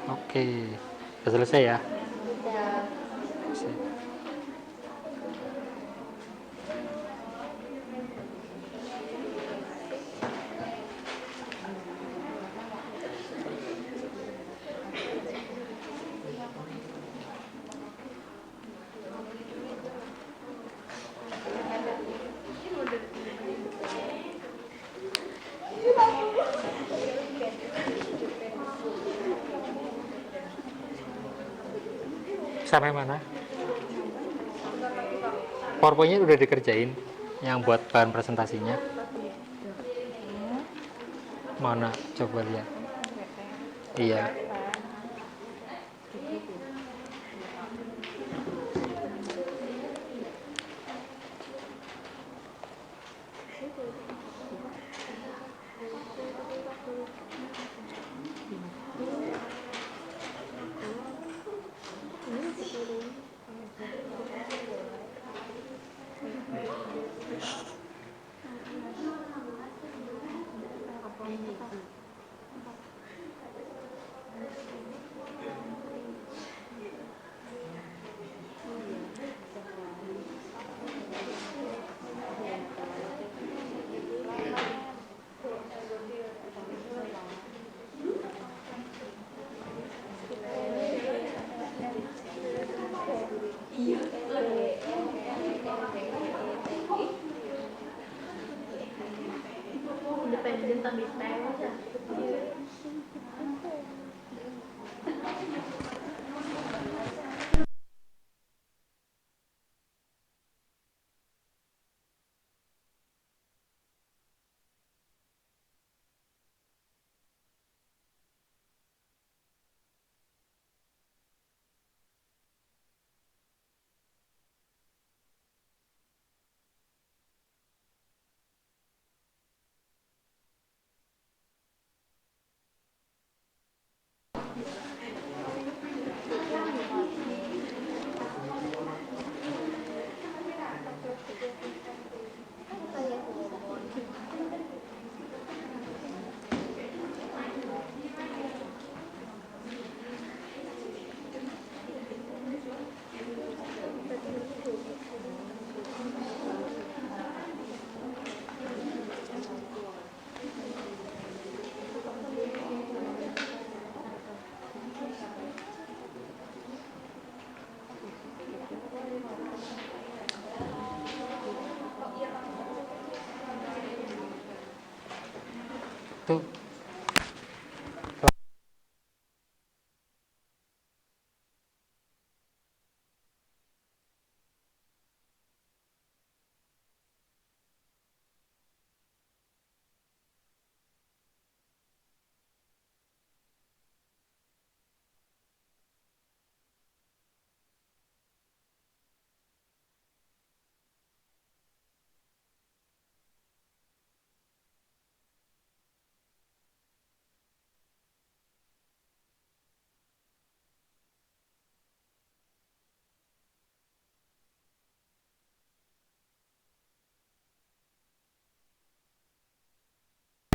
Oke, sudah selesai ya. Sip. Sampai mana? PowerPoint-nya udah dikerjain yang buat bahan presentasinya. Mana? Coba lihat. Iya. Independen tapi tewas ya. Tuh.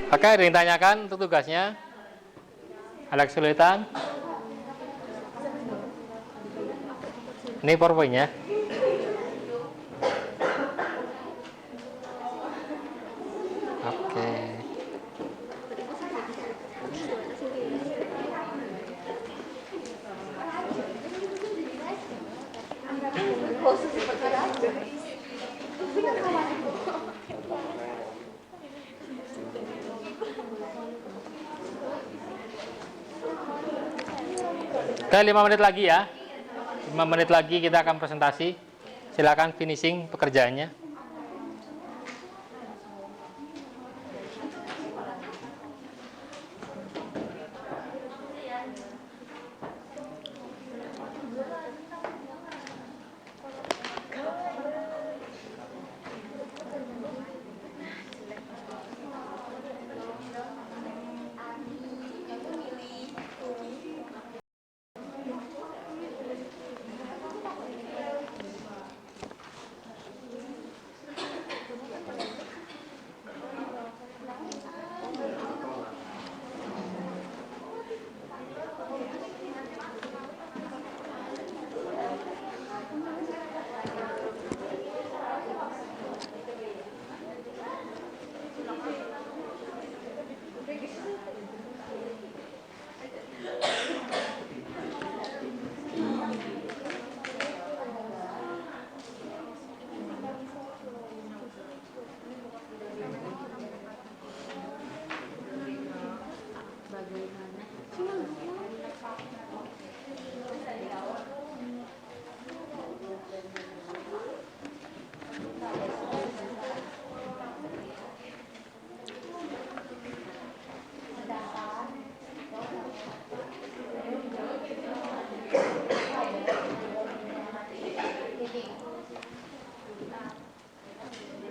Oke, ada yang tanyakan untuk tugasnya? Ada kesulitan? Ini PowerPoint-nya. Oke. Oke, 5 menit lagi ya. 5 menit lagi kita akan presentasi. Silakan finishing pekerjaannya.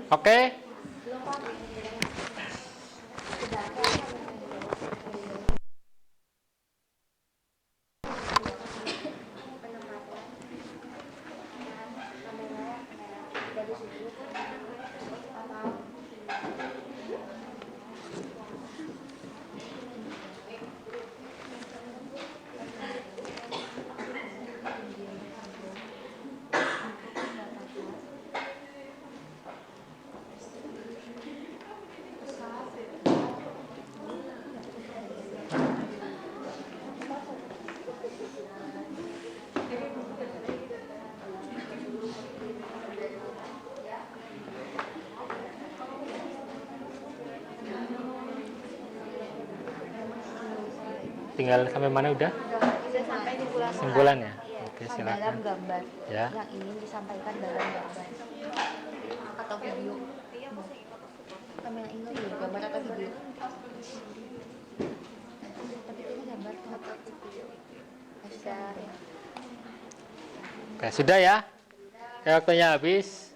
Oke. Tinggal sampai mana udah? Bisa sampai Simpulan ya? Oke, dalam silakan. gambar Ya. yang ingin disampaikan dalam gambar atau video. Kamera ini gambar atau video. Tapi ini gambar atau video. Bisa. Oke, sudah ya? Waktunya habis.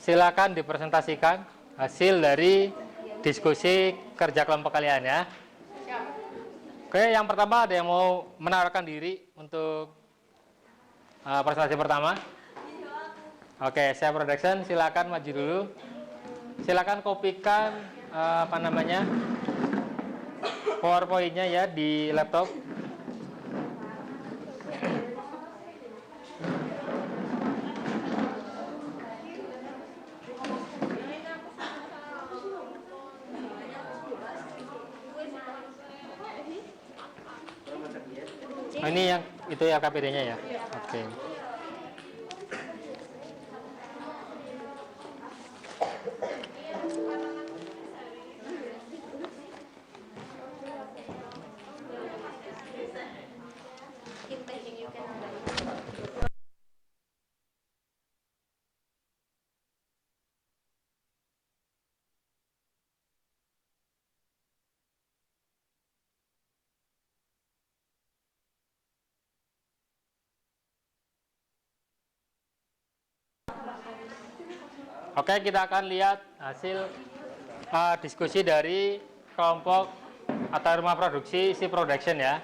Silakan dipresentasikan hasil dari diskusi kerja kelompok kalian ya. Oke, yang pertama ada yang mau menawarkan diri untuk presentasi pertama? Oke, saya production, silakan maju dulu. Silakan kopikan PowerPoint-nya ya di laptop. Oh, ini yang itu ya KPD-nya ya. Oke. Oke, kita akan lihat hasil diskusi dari kelompok atau rumah produksi si production ya.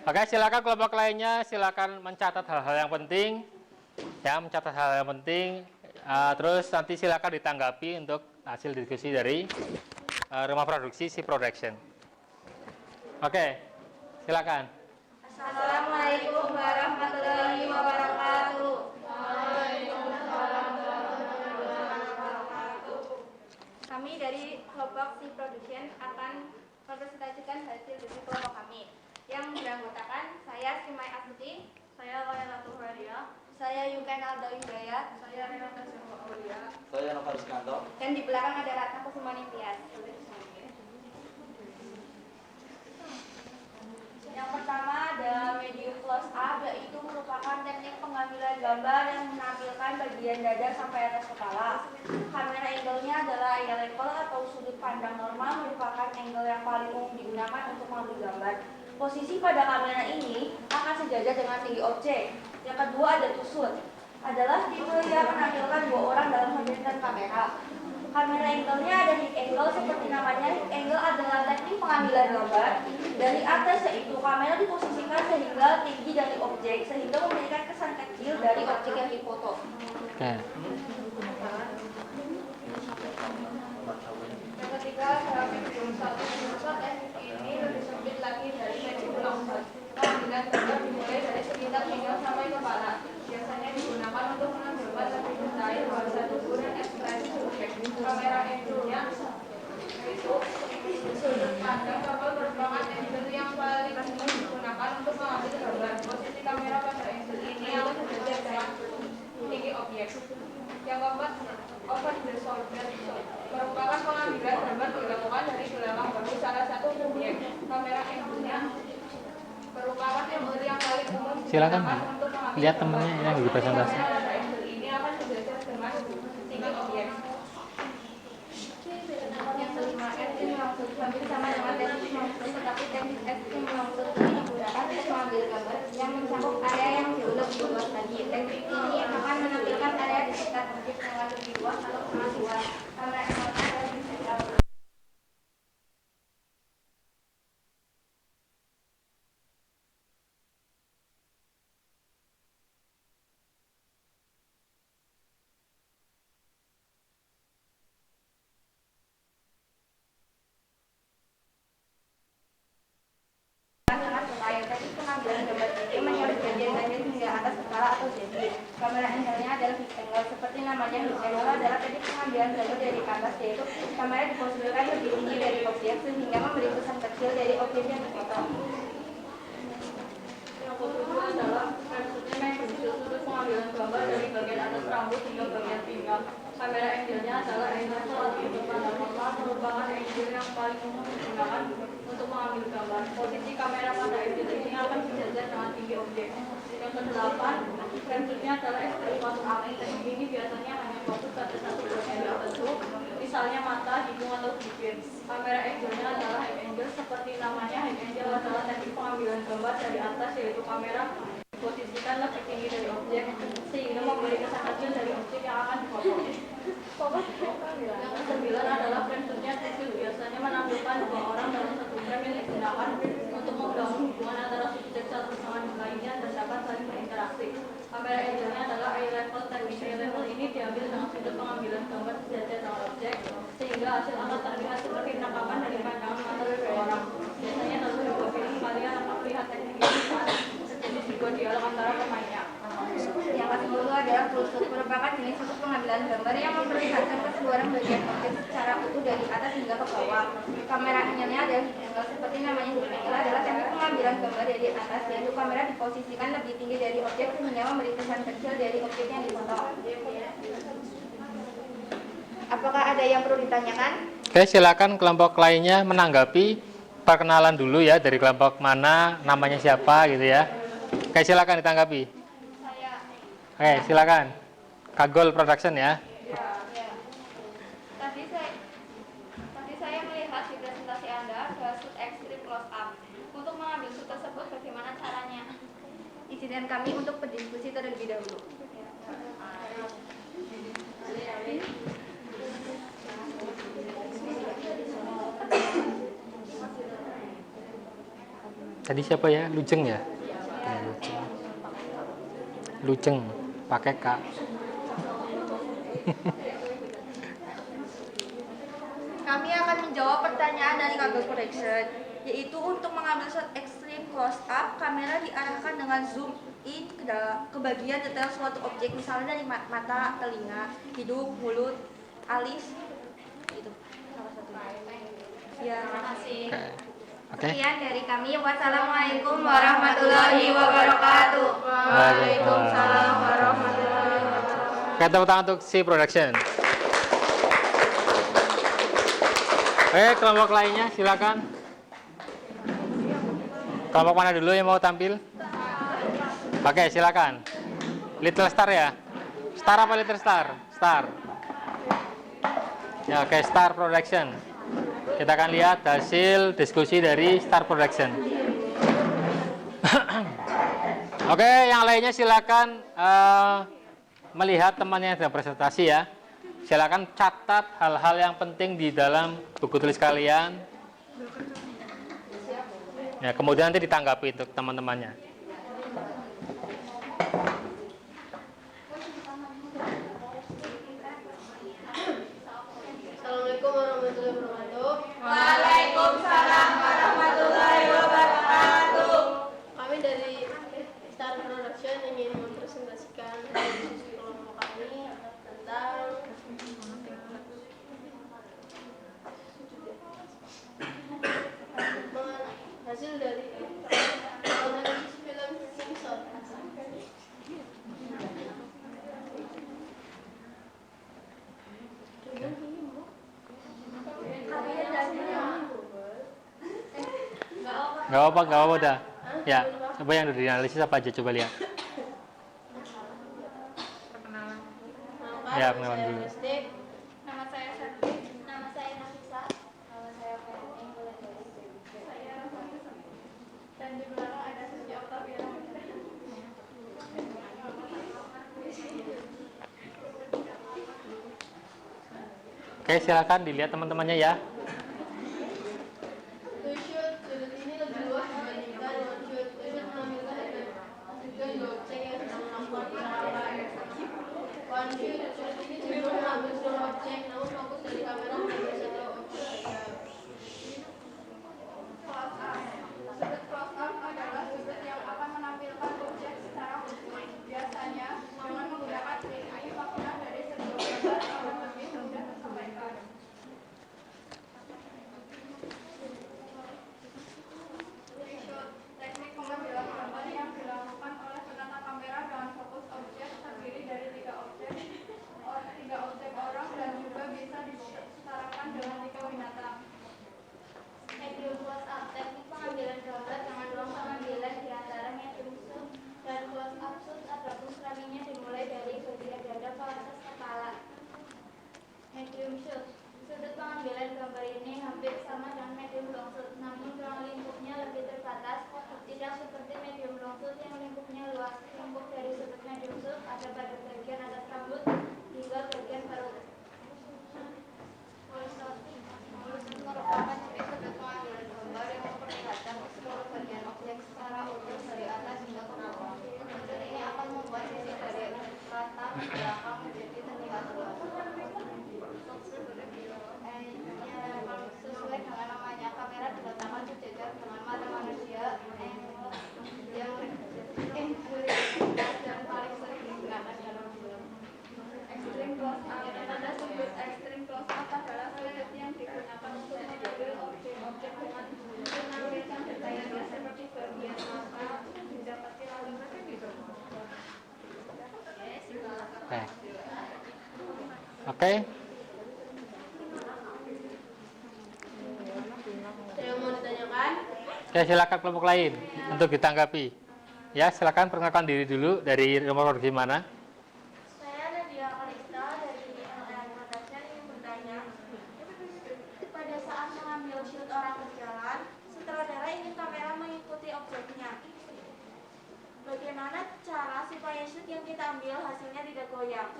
Oke, silakan kelompok lainnya silakan mencatat hal-hal yang penting. Ya, mencatat hal yang penting. Terus nanti silakan ditanggapi untuk hasil diskusi dari rumah produksi si production. Oke, silakan. Assalamualaikum warahmatullahi wabarakatuh. Kami dari kelompok C Production akan mempresentasikan hasil dari kelompok kami yang beranggotakan saya Simai Astuti, saya Layla Tuhradia, saya Yuken Alda Hidayat, saya Renata Jawa Aulia, Saya Nova Rizkanto. dan di belakang ada Ratna Kusuma Ningtyas. Yang pertama ada medium close up, yaitu merupakan teknik pengambilan gambar yang menampilkan bagian dada sampai atas kepala. Kamera angle-nya adalah eye level atau sudut pandang normal, merupakan angle yang paling umum digunakan untuk mengambil gambar. Posisi pada kamera ini akan sejajar dengan tinggi objek. Yang kedua ada tusuk, adalah tipe yang menampilkan dua orang dalam memiliki kamera. Kamera angle-nya ada high angle, seperti namanya. High angle adalah teknik pengambilan gambar. Dari atas, yaitu kamera diposisikan sehingga tinggi dari objek, sehingga memberikan kesan kecil dari objek yang difoto. Oke. Yang ketiga adalah medium satu. Teknik ini lebih sempit lagi dari medium long-shot. Pengambilan gambar dimulai dari sekitar pinggang sampai kepala. Biasanya digunakan untuk menunjukkan lebih detail bahasa tubuh dan ekspresi subjek. Kamera angle-nya yaitu sudut pandang kapal merupakan angle yang paling umum digunakan untuk mengambil gambar. Posisi kamera pada angle ini yang sejajar dengan tinggi objek. Yang keempat, over the shoulder shot merupakan pengambilan gambar dilakukan dari belakang bahu salah satu subjek. Kamera angle-nya merupakan angle yang paling umum Silakan digunakan untuk mengambil lihat gambar. temennya yang di presentasi. Kamera pada angle ini akan sejajar dengan tinggi objek. Yang kelima, acting langsung hampir sama dengan teknik langsung, tetapi teknik acting langsung ini digunakan untuk mengambil gambar yang mencakup area yang jauh lebih luas lagi. Teknik ini akan menampilkan area di sekitar objek yang lebih luas atau sangat luas. atas kepala atau jadi. Kamera angle-nya adalah high angle. Seperti namanya, high angle adalah teknik pengambilan gambar dari atas, yaitu kamera diposisikan lebih tinggi dari objek sehingga memberi kesan kecil dari objek yang difoto. Yang kedua adalah maksudnya sudut pengambilan gambar dari bagian atas rambut hingga bagian pinggang. Kamera angle-nya adalah angle selagi berpandang normal, merupakan angle yang paling umum digunakan untuk mengambil gambar. Posisi kamera pada angle ini akan sejajar dengan tinggi objek. Yang kedelapan, frame-nya adalah ekstrim fokus angin. Teknik ini biasanya hanya fokus pada satu bagian tertentu, misalnya mata, hidung, atau bibir. Kamera angle-nya adalah high angle. Seperti namanya, high angle adalah teknik pengambilan gambar dari atas, yaitu kamera diposisikan lebih tinggi dari objek sehingga memberi kesan kecil dari objek yang akan difoto. Yang kesembilan adalah frame-nya kecil, biasanya menampilkan dua orang dalam satu frame yang digunakan untuk membangun hubungan antara subjek satu dengan lainnya dan dapat saling berinteraksi. Kamera angle-nya adalah eye level. Teknik eye level ini diambil dengan sudut pengambilan gambar sejajar dengan objek sehingga hasil akan terlihat seperti penangkapan dari pandangan mata dua orang. Biasanya dalam sebuah film kalian akan melihat teknik ini saat terjadi sebuah dialog antara pemainnya. Yang ke-10 adalah close-up, merupakan jenis sudut pengambilan gambar yang memperlihatkan keseluruhan bagian objek secara utuh dari atas hingga ke bawah. Kamera angle-nya adalah high angle. Seperti namanya, high angle adalah teknik pengambilan gambar dari atas, yaitu kamera diposisikan lebih tinggi dari objek sehingga memberi kesan kecil dari objek yang difoto. Apakah ada yang perlu ditanyakan? Oke, silakan kelompok lainnya menanggapi. Perkenalan dulu ya, dari kelompok mana, namanya siapa gitu ya. Oke, silakan ditanggapi. Oke, silakan. Kagol Production ya. Tadi saya melihat di presentasi Anda ada shoot ekstrim close up. Untuk mengambil shoot tersebut bagaimana caranya? Izinkan kami untuk berdiskusi terlebih dahulu. Tadi siapa ya? Lujeng ya? Lujeng, pakai K. Kami akan menjawab pertanyaan dari Kaggle Production, yaitu untuk mengambil shot extreme close up, kamera diarahkan dengan zoom in ke bagian detail suatu objek, misalnya dari mata, telinga, hidung, mulut, alis, itu salah satunya. Ya, terima kasih. Oke. Sekian dari kami. Wassalamualaikum warahmatullahi wabarakatuh. Waalaikumsalam warahmatullahi wabarakatuh. Oke, tepuk tangan untuk si Production. Oke, kelompok lainnya silakan. Kelompok mana dulu yang mau tampil? Oke, silakan. Little Star ya? Star apa Little Star? Star. Ya, oke, Star Production. Kita akan lihat hasil diskusi dari Star Production. Oke, yang lainnya silakan melihat temannya yang sedang presentasi ya. Silakan catat hal-hal yang penting di dalam buku tulis kalian. Ya, kemudian nanti ditanggapi untuk teman-temannya. Assalamualaikum warahmatullahi wabarakatuh. Waalaikumsalam warahmatullahi wabarakatuh. Kami dari Star Production ingin mempresentasikan diskusi kelompok kami tentang hasil dari analisis film Simpson. Gak apa-apa dah. Ya, coba yang udah dianalisis apa aja, coba lihat. Ya, perkenalan dulu. Nama saya Serti. Nama saya Nafisa. Nama saya Feni. Saya dan di belakang ada Suci Octavia. Oke, silakan dilihat teman-temannya ya. Sudut ini lebih luas dibandingkan one shoot. Sudut menampilkan dua objek yang sedang melakukan penangkapan. One shoot, sudut ini cenderung mengambil seluruh objek, namun fokus dari kamera mengambil satu objek saja. Close up. Sudut close up adalah sudut yang akan menampilkan objek secara utuh. atas, tidak seperti medium long tooth yang lingkupnya luas. Lingkup dari sudut medium tooth ada pada bagian atas rambut hingga bagian parut. Mulus merupakan jenis sudut pengambilan gambar yang memperlihatkan seluruh bagian objek secara utuh dari atas hingga ke bawah. Sudut ini akan membuat sisi dari latar belakang menjadi terlihat luas. Sesuai dengan namanya, kamera diletakkan sejajar dengan mata manusia yang dan paling sering digunakan dalam film. Extreme close up. Tanda sudut extreme close up adalah sudut yang digunakan untuk mengambil objek-objek dengan penampilan detailnya seperti bagian mata didapati lalu gitu. Oke. Ada yang mau ditanyakan? Oke, silakan kelompok lain untuk ditanggapi. Ya, silakan perkenalkan diri dulu dari nomor gimana? Saya Nadia Kalista dari LM Production ingin bertanya, pada saat mengambil shoot orang berjalan, sutradara ingin kamera mengikuti objeknya. Bagaimana cara supaya shoot yang kita ambil hasilnya tidak goyang?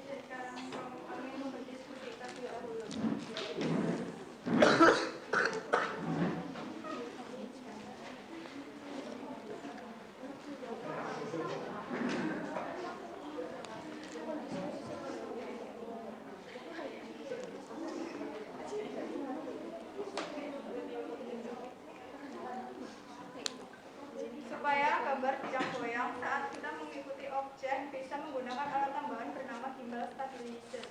Sekarang kami berdiskusikan di dahulu. Supaya gambar tidak goyang saat kita mengikuti objek, bisa menggunakan alat tambahan bernama gimbal stabilizer.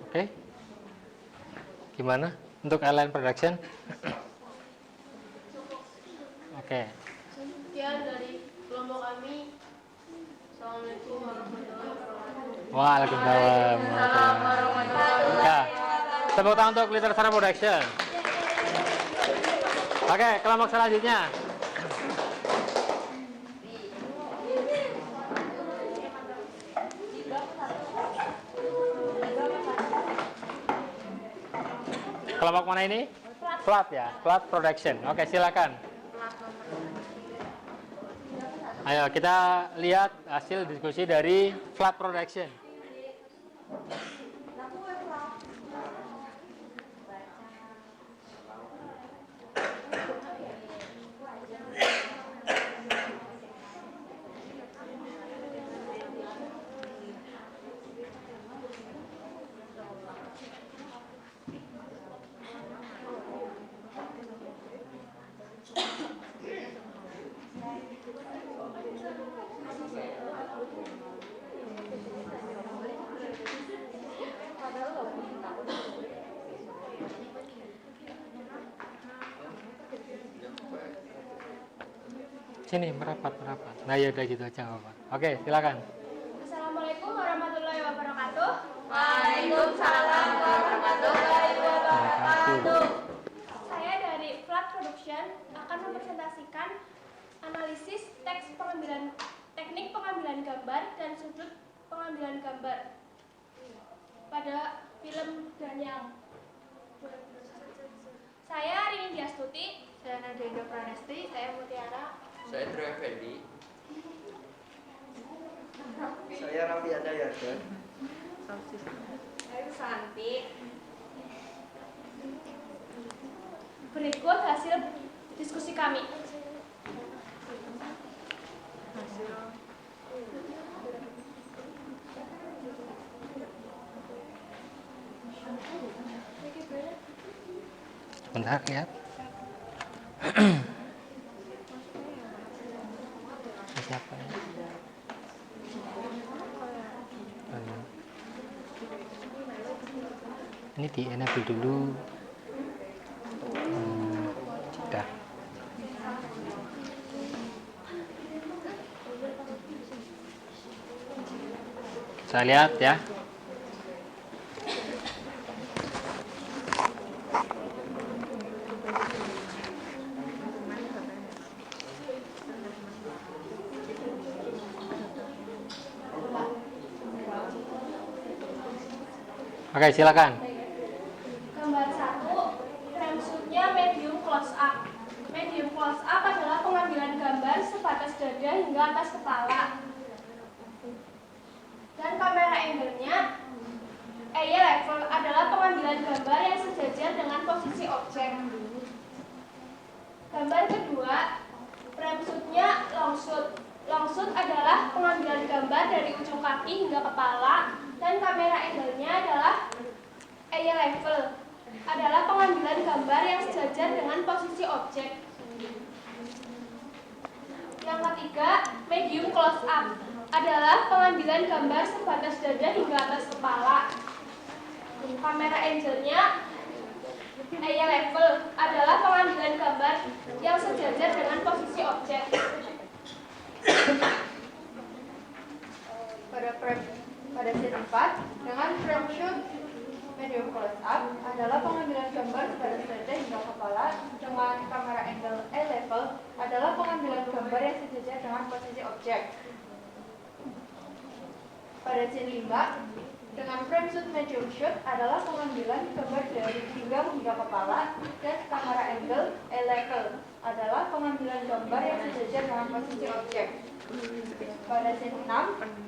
Oke. Gimana untuk LN Production? Oke. Sekian dari kelompok kami. Assalamualaikum warahmatullahi wabarakatuh. Waalaikumsalam. Ya. Tepuk tangan untuk Litersara Production. Oke, kelompok selanjutnya. Kelompok mana ini? Flat ya, Flat Production. Oke, silakan. Ayo kita lihat hasil diskusi dari Flat Production. Sini merapat. Nah ya udah gitu aja nggak apa. Oke, silakan. Assalamualaikum warahmatullahi wabarakatuh. Waalaikumsalam warahmatullahi wabarakatuh. Saya dari Flat Production akan mempresentasikan analisis teknik pengambilan gambar dan sudut pengambilan gambar pada film Danyang. Saya Rini Diastuti. Saya Nadia Pranesti. Saya Mutiara. Saya Trio Effendi. Saya Raffi Adayarda. Saya Santi. Berikut hasil diskusi kami. Bentar lihat. Siapa ini? Ini di enable dulu. Sudah. Saya lihat ya. Oke, silakan. Gambar 1, frame shoot-nya medium close up. Medium close up adalah pengambilan gambar sebatas dada hingga atas kepala. Dan kamera angle-nya eye level adalah pengambilan gambar yang sejajar dengan posisi objek. Gambar kedua, frame shoot-nya long shoot. Long shoot adalah pengambilan gambar dari ujung kaki hingga kepala, dan kamera angle-nya adalah eye level adalah pengambilan gambar yang sejajar dengan posisi objek. Yang ketiga, medium close up adalah pengambilan gambar sebatas dada hingga atas kepala. Kamera angle-nya eye level adalah pengambilan gambar yang sejajar dengan posisi objek. Pada scene 4, dengan frame shoot medium close up adalah pengambilan gambar sebatas dada hingga kepala, dengan kamera angle eye level adalah pengambilan gambar yang sejajar dengan posisi objek. Pada scene 5, dengan frame shoot medium shoot adalah pengambilan gambar dari pinggang hingga kepala, dan kamera angle eye level adalah pengambilan gambar yang sejajar dengan posisi objek. Pada scene 6,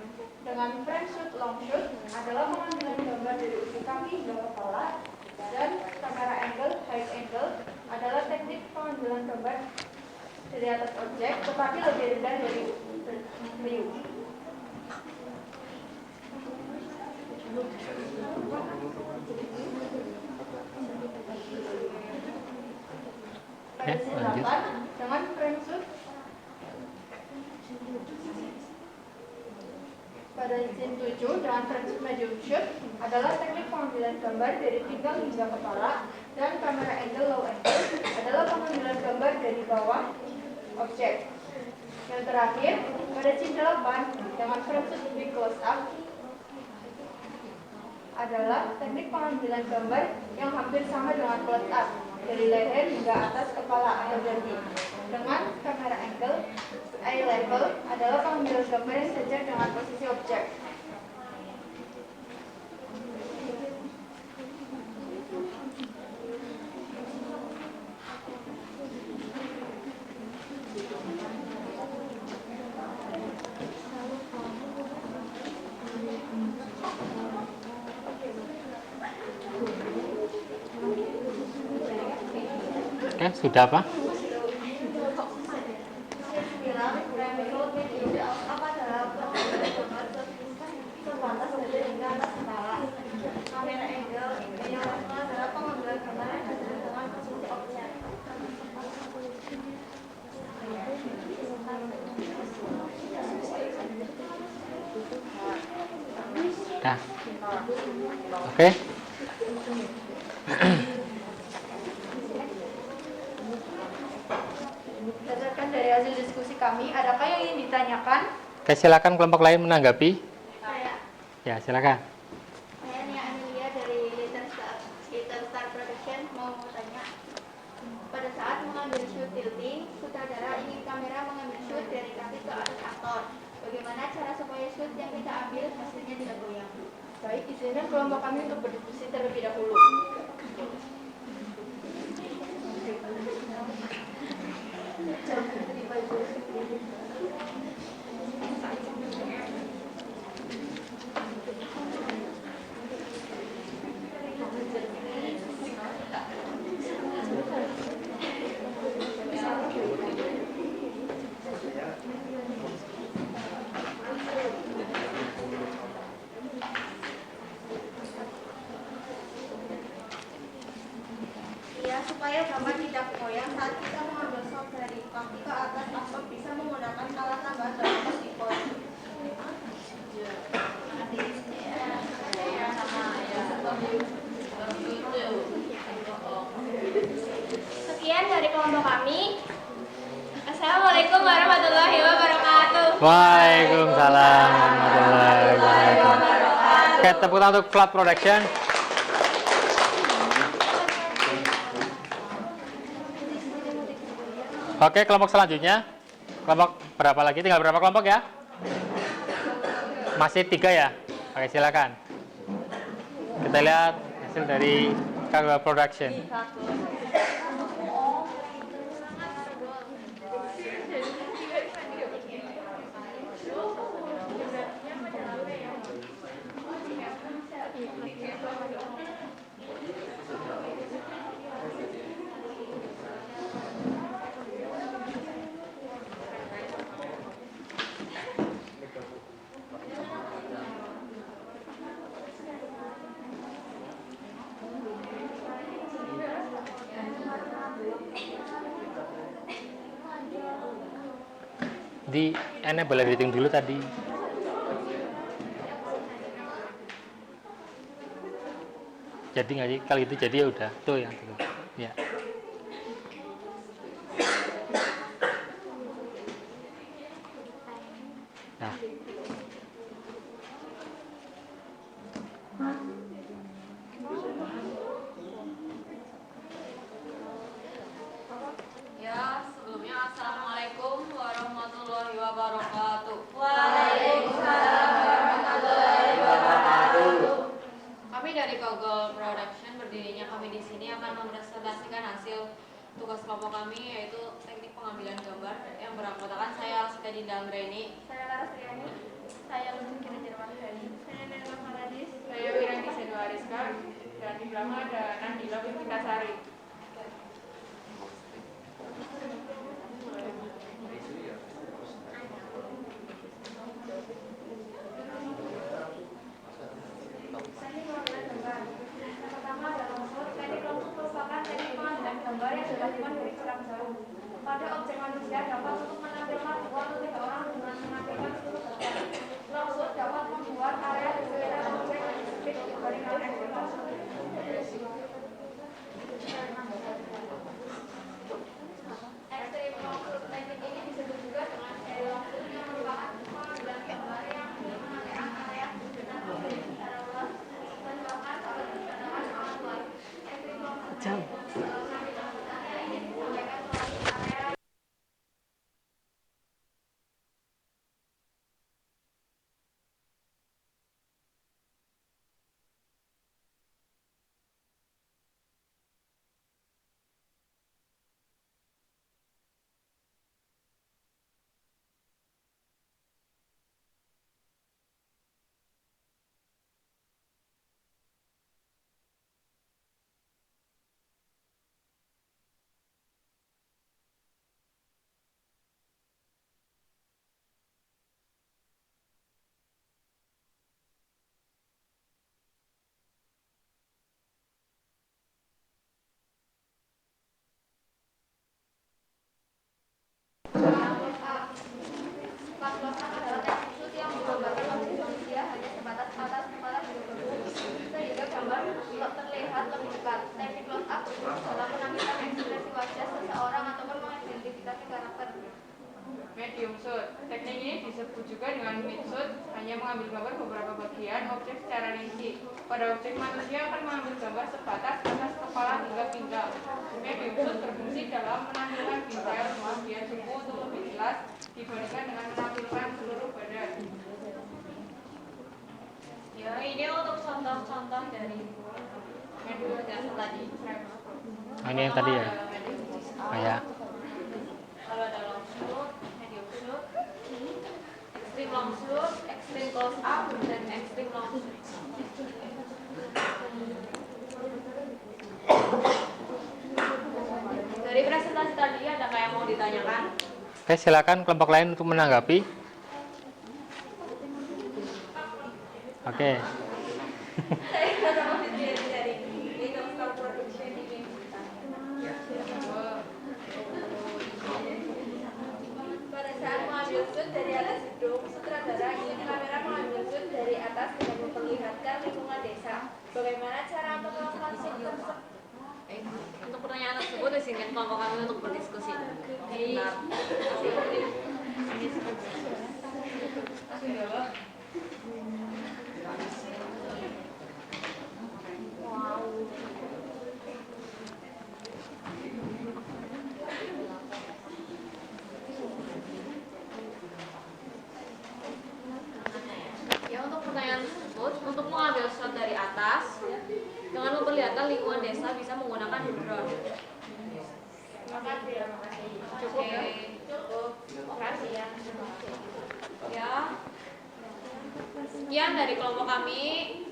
dengan frame shoot long shoot adalah pengambilan gambar dari ujung kaki hingga kepala, dan kamera angle high angle adalah teknik pengambilan gambar dari atas objek tetapi lebih rendah dari view. Pada scene 8, dengan frame shoot pada scene 7, dengan frame shoot medium shoot adalah teknik pengambilan gambar dari pinggang hingga kepala, dan kamera angle low angle adalah pengambilan gambar dari bawah objek. Yang terakhir, pada scene 8, dengan frame shoot big close up adalah teknik pengambilan gambar yang hampir sama dengan close up dari leher hingga atas kepala atau dahi. Dengan kamera angle eye level adalah pengambilan gambar yang sejajar dengan posisi objek. Oke, sudah apa? Dah. Oke. Berdasarkan dari hasil diskusi kami, adakah yang ingin ditanyakan? Oke, silakan kelompok lain menanggapi. Saya, Ya, silakan. saya Nia Amelia dari Little Star Production mau tanya. Pada saat mengambil shoot tilting, sutradara ingin kamera mengambil shoot dari kaki ke atas aktor. Bagaimana cara supaya shoot yang kita ambil hasilnya tidak goyang? Baik, izinkan kelompok kami untuk berdiskusi terlebih dahulu. Ya, supaya gambar tidak goyang saat kita mengambil shot dari kaki ke atas atau bisa menggunakan alat tambahan dalam posipon. Sekian dari kelompok kami. Assalamualaikum warahmatullahi wabarakatuh. Waalaikumsalam warahmatullahi wabarakatuh. Oke, tepuk tangan untuk Flat Production. Oke, kelompok selanjutnya. Kelompok berapa lagi? Tinggal berapa kelompok ya? Masih 3 ya? Oke, silakan. Kita lihat hasil dari Kagwa Production. Di enable editing dulu tadi. Jadi nggak sih? Kalau itu jadi ya udah tuh yang itu. Ya. Nah. Ya, sebelumnya Assalamualaikum warahmatullahi wabarakatuh. Waalaikumsalam warahmatullahi wabarakatuh. Kami dari Kagwa Production berdirinya kami di sini akan mempresentasikan hasil tugas kelompok kami, yaitu teknik pengambilan gambar yang beranggotakan saya Sita Dinda Anggreni, Saya Laras Riani. Saya Lutfi Kirana Dhani. Saya Nela Faradis. Saya Wiranti Senwa Ariska, dan di belakang ada Nandila Pintasari. Teknik pengambilan gambar. Yang pertama adalah longsor. Teknik longsor merupakan teknik pengambilan gambar yang dilakukan dari jarak jauh. Pada objek manusia dapat untuk menampilkan 2 atau 3 orang dengan menampilkan seluruh bagian. Longsor dapat membuat area di sekitar objek lebih sempit dibandingkan ekstrim longsor. Ekstrim longsor teknik ini disebut juga dengan seri longsor yang merupakan pengambilan gambar yang menampilkan area sekitar objek secara luas dan bahkan dapat digunakan sangat luas. Ekstrim longsor penampilan area ini disampaikan melalui area. Pas-losan adalah teknik shoot yang menggambarkan objek manusia hanya sebatas atas kepala bulu sehingga gambar terlihat lebih dekat. Teknik close up berfungsi dalam menampilkan ekspresi wajah seseorang ataupun mengidentifikasi karakter. Medium shoot. Teknik ini disebut juga dengan mid shoot, hanya mengambil gambar beberapa bagian objek secara rinci. Pada objek manusia akan mengambil gambar sebatas atas kepala hingga pinggang. Medium shoot berfungsi dalam menampilkan detail bagian tubuh untuk lebih jelas dibandingkan dengan menampilkan seluruh badan. Ya, ini untuk contoh-contoh dari medium yang tadi. Ini yang tadi ya. Pertama ada medium shoot. Oh ya. Lalu ada long shoot, medium shoot, extreme long shoot, extreme close up, dan extreme long shoot. Dari presentasi tadi ada nggak yang mau ditanyakan? Oke, silakan kelompok lain untuk menanggapi. Oke. Saya sama Fitri dari Kagwa Production ini. Pada saat mengambil shoot dari atas gedung, sutradara ingin kamera mengambil shoot dari atas dengan memperlihatkan lingkungan desa. Bagaimana cara untuk melakukan shoot tersebut? Untuk pertanyaan tersebut, izinkan kelompok kami untuk berdiskusi. Benar. Ya, untuk pertanyaan tersebut, untuk mengambil shot dari atas, dengan memperlihatkan lingkungan desa bisa menggunakan drone. Terima kasih. Cukup ya? Cukup. Makasih ya. Ya. Sekian dari kelompok kami.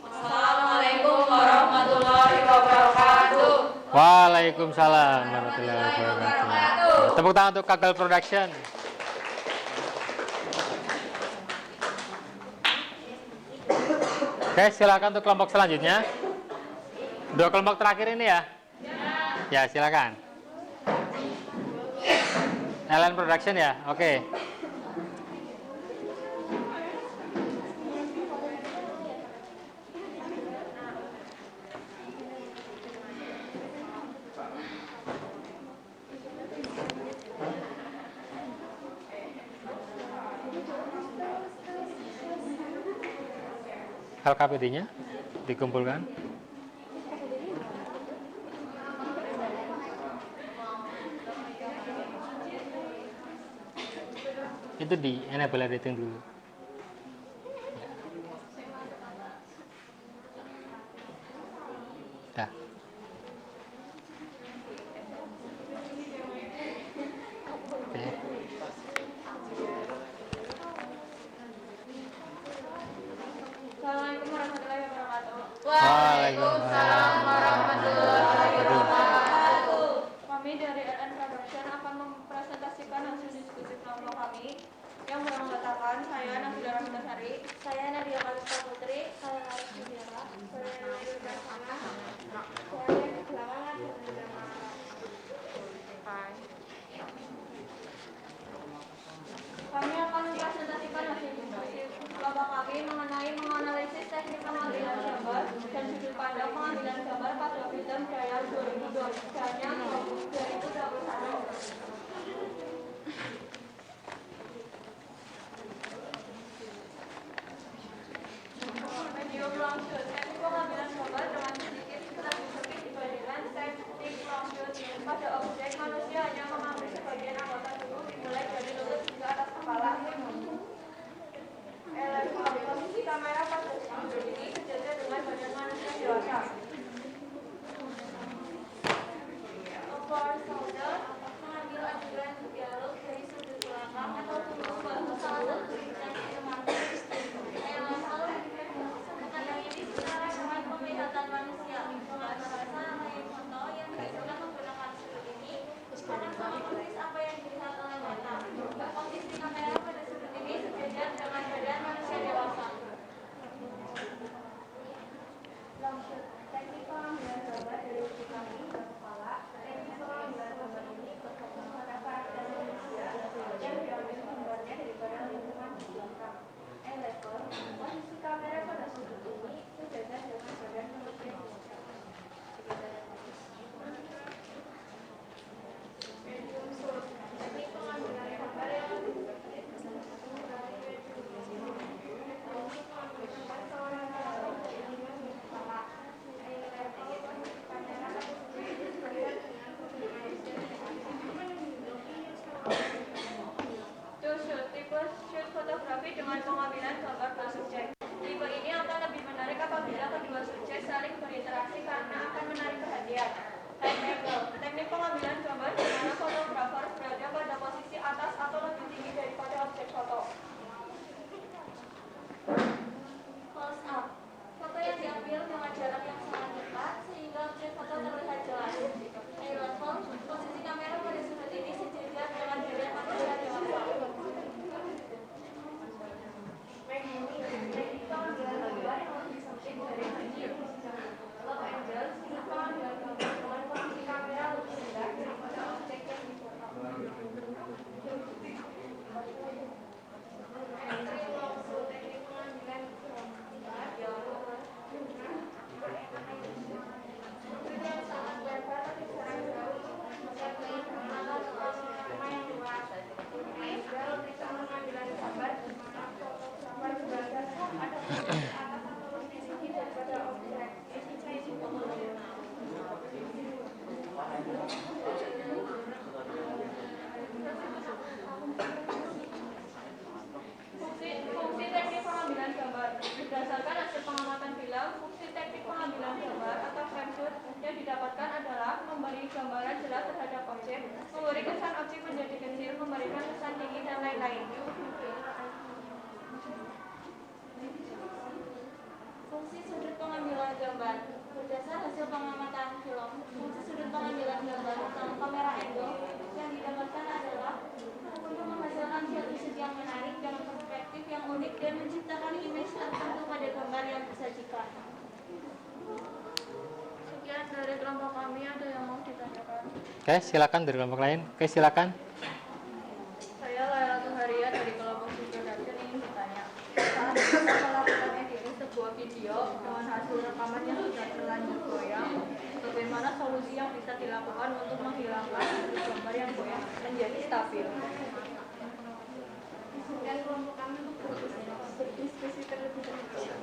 Assalamualaikum warahmatullahi wabarakatuh. Waalaikumsalam warahmatullahi wabarakatuh. Tepuk tangan untuk Kagal Production. Oke, silakan untuk kelompok selanjutnya. Dua kelompok terakhir ini ya. Ya, silakan. LN Production ya. Oke. LKPD-nya dikumpulkan. Itu di enable editing dulu. Dah. Oke. Assalamualaikum warahmatullahi wabarakatuh. Waalaikumsalam warahmatullahi wabarakatuh. Kami dari LN Production akan mempresentasikan hasil diskusi kelompok kami yang beranggotakan saya Nabila Rahmatasari, saya Nadia Kalista Putri, saya Arif Mudiara, saya Nadia Bersama, saya di belakang Kami akan mempresentasikan hasil diskusi kelompok kami mengenai menganalisis teknik pengambilan gambar dan sudut pandang pengambilan gambar pada film Daya 2021. Medium long shoot, teknik pengambilan gambar dengan sedikit lebih sempit dibandingkan teknik long shoot. Pada objek manusia hanya mengambil sebagian anggota tubuh dimulai dari lutut hingga atas kepala. Posisi kamera pada video ini sejajar dengan badan manusia dewasa. objek, memberi kesan objek menjadi kecil, memberikan kesan tinggi, dan lain-lain. Fungsi sudut pengambilan gambar. Berdasar hasil pengamatan film, fungsi sudut pengambilan gambar tentang kamera angle yang didapatkan adalah untuk menghasilkan suatu segi yang menarik dengan perspektif yang unik dan menciptakan image tertentu pada gambar yang disajikan. Sekian dari kelompok kami, ada yang mau ditanyakan? Oke, silakan dari kelompok lain. Oke, silakan. Saya Laila Tuharia dari kelompok Production ingin bertanya. Saat kita melakukan editing sebuah video dengan hasil rekaman yang sudah terlanjur goyang, bagaimana solusi yang bisa dilakukan untuk menghilangkan sudut gambar yang goyang menjadi stabil? Dan kelompok kami berdiskusi terlebih dahulu.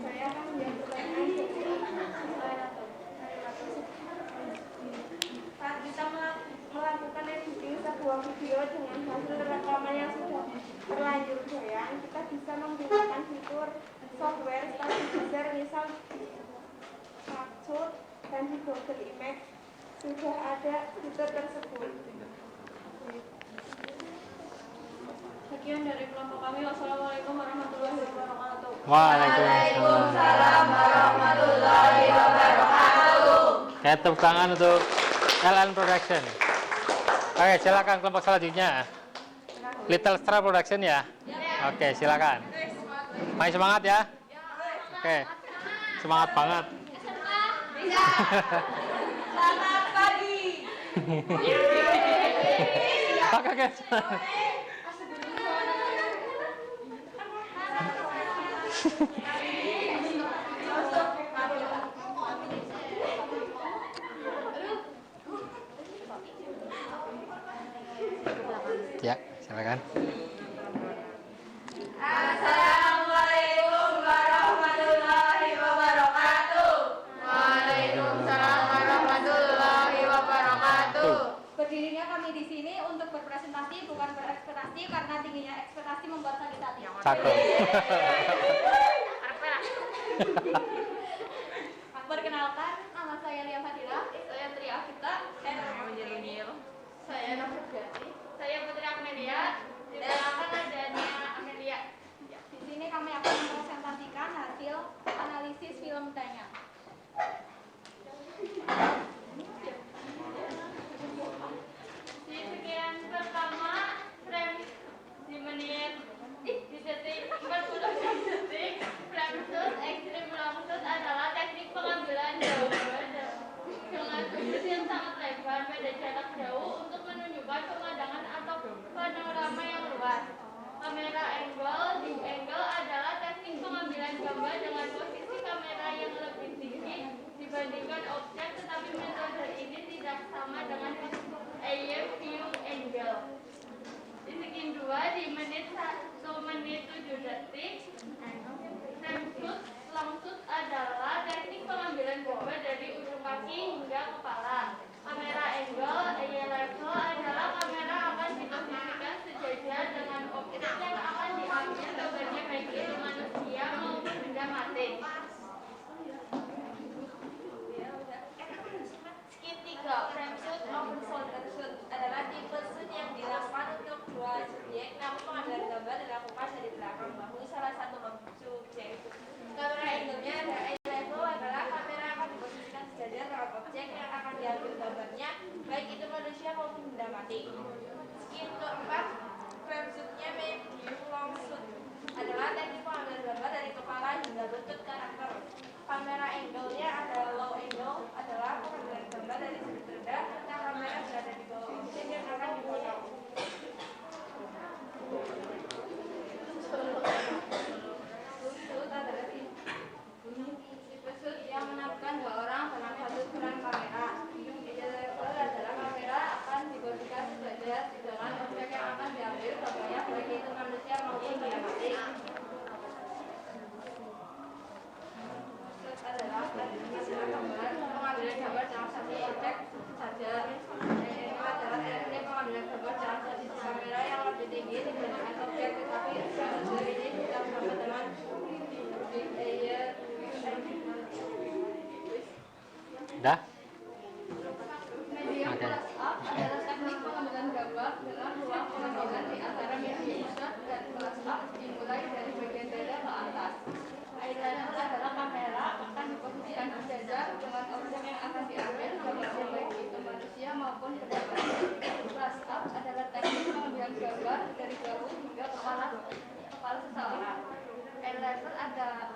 Saya akan menjawab pertanyaan saat kita melakukan editing sebuah video dengan hasil rekaman yang sudah terlanjur goyang, kita bisa menggunakan fitur software stabilizer, misal Capture dan di Google Image sudah ada fitur tersebut. Sekian dari kelompok kami. Wassalamualaikum warahmatullahi wabarakatuh. Waalaikumsalam warahmatullahi wabarakatuh. Kayak tepuk tangan untuk LN Production. Oke, silakan kelompok selanjutnya. Little Star Production ya. Oke, silakan. Main semangat ya. Oke, semangat banget. Selamat pagi. Oke. Ya, silakan. Assalamualaikum warahmatullahi wabarakatuh. Waalaikumsalam warahmatullahi wabarakatuh. Berdirinya kami di sini untuk berpresentasi, bukan berekspektasi, karena tingginya ekspektasi membuat sakit hati. Cakep. Perkenalkan, nama saya Lia Fadila, saya Tri Afita, saya Nafas Gati, saya Putri Amelia, dan ada Nia Amelia. Di sini kami akan mempresentasikan hasil analisis film tanya. Di sekian pertama, frame di menit, di detik 40 detik, frame shoot, ekstrim long shoot adalah teknik pengambilan gambar dengan sudut yang sangat lebar pada jarak jauh untuk menunjukkan pemandangan atau panorama yang luas. Kamera angle adalah teknik pengambilan gambar dengan posisi kamera yang lebih tinggi dibandingkan objek, tetapi metode ini tidak sama dengan AF view angle. Di segin 2 di menit 1 menit 7 detik, frame shoot long shoot adalah teknik pengambilan gambar dari ujung kaki hingga kepala. Kamera angle eye level adalah kamera akan diposisikan sejajar dengan objek yang akan diambil gambarnya, baik itu manusia maupun benda mati. Skip 3, frame shoot open shoulder shoot adalah tipe shoot yang dilakukan untuk dua subjek, namun pengambilan gambar dilakukan dari belakang bahu salah satu subjek. Kamera angle-nya ada eye level adalah kamera akan diposisikan sejajar dengan objek yang akan diambil gambarnya, baik itu manusia maupun Dah? Medium Oke. plus up adalah teknik pengambilan gambar dengan ruang pengambilan di antara medium shot dan plus up dimulai dari bagian dada ke atas. Eyeliner adalah kamera akan diposisikan sejajar dengan objek yang akan diambil gambarnya baik itu manusia maupun benda mati. Plus up adalah teknik pengambilan gambar dari jauh hingga kepala seseorang. Eyeliner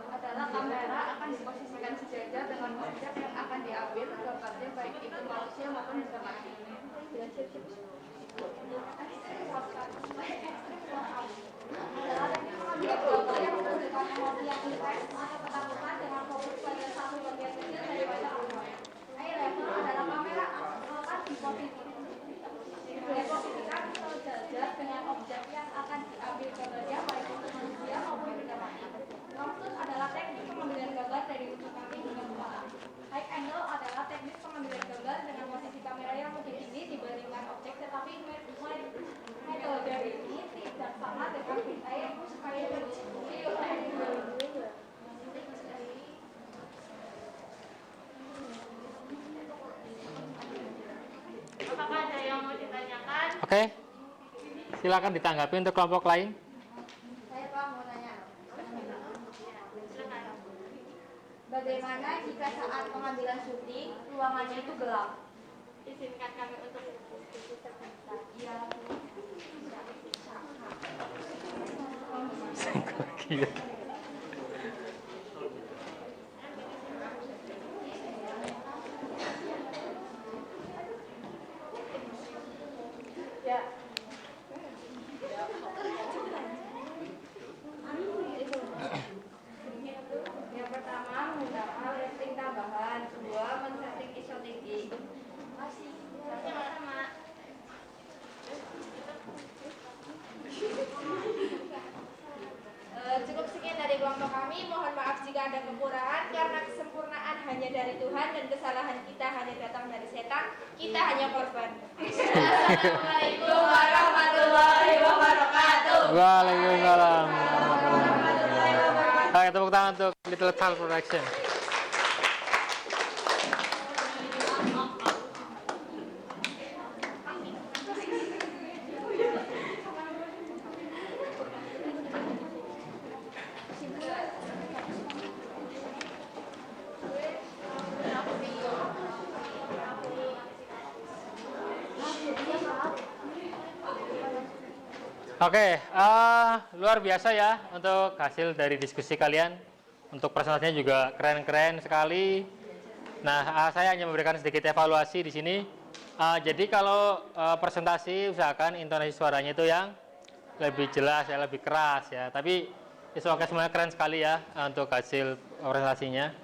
adalah kamera akan diposisikan sejajar dengan objek yang akan diambil gambarnya baik itu manusia maupun benda mati. Adalah teknik pengambilan gambar yang menunjukkan emosi yang intens atau ketakutan dengan fokus pada satu bagian kecil dari wajah orang. Eyeliner adalah kamera akan diposisikan sejajar dengan objek yang akan diambil gambarnya baik itu manusia maupun benda mati. Longshot adalah teknik pengambilan gambar dari ujung kaki hingga kepala. High angle adalah teknik pengambilan gambar dengan posisi kamera yang lebih tinggi dibandingkan objek, tetapi metode ini tidak sama dengan bintang yang sekali video Apakah ada yang mau ditanyakan? Oke. Silakan ditanggapi untuk kelompok lain. Saya Pak mau nanya. Bagaimana jika saat pengambilan syuting ruangannya itu gelap? Izinkan kami untuk iya. Gila. Ya. Yang pertama menggunakan lighting tambahan, kedua men-setting ISO tinggi. Masih sama. Cukup sekian dari kelompok kami. Mohon maaf jika ada kekurangan karena kesempurnaan hanya dari Tuhan dan kesalahan kita hanya datang dari setan. Kita hanya korban. Assalamualaikum warahmatullahi wabarakatuh. Waalaikumsalam. Oke, tepuk tangan untuk Little Child Production. Oke, luar biasa ya untuk hasil dari diskusi kalian. Untuk presentasinya juga keren-keren sekali. Nah, saya hanya memberikan sedikit evaluasi di sini. Jadi kalau presentasi usahakan intonasi suaranya itu yang lebih jelas ya, lebih keras ya. Tapi semuanya keren sekali ya untuk hasil presentasinya.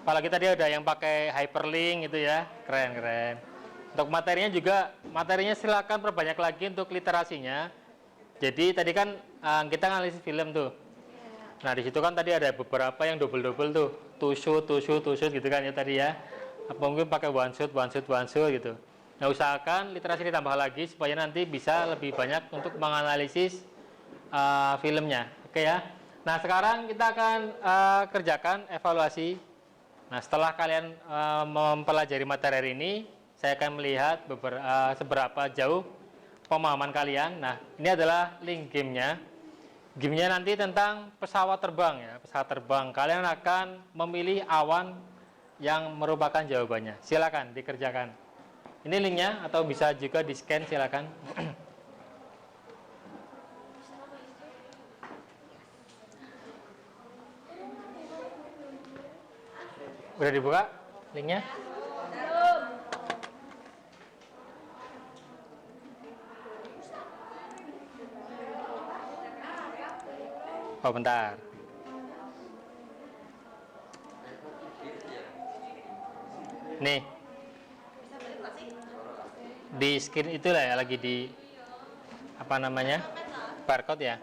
Apalagi tadi ada yang pakai hyperlink gitu ya, keren-keren. Untuk materinya silakan perbanyak lagi untuk literasinya. Jadi tadi kan kita analisis film tuh. Nah di situ kan tadi ada beberapa yang double tuh, two shoot gitu kan ya tadi ya. Apa mungkin pakai one shoot gitu. Nah usahakan literasi ditambah lagi supaya nanti bisa lebih banyak untuk menganalisis filmnya. Oke ya. Nah sekarang kita akan kerjakan evaluasi. Nah setelah kalian mempelajari materi ini, saya akan melihat seberapa jauh pemahaman kalian. Nah, ini adalah link gamenya. Gamenya nanti tentang pesawat terbang ya, pesawat terbang. Kalian akan memilih awan yang merupakan jawabannya. Silakan dikerjakan. Ini linknya atau bisa juga di scan silakan. Udah dibuka linknya? Oh bentar. Nih. Di screen itulah ya lagi di apa namanya? Barcode ya.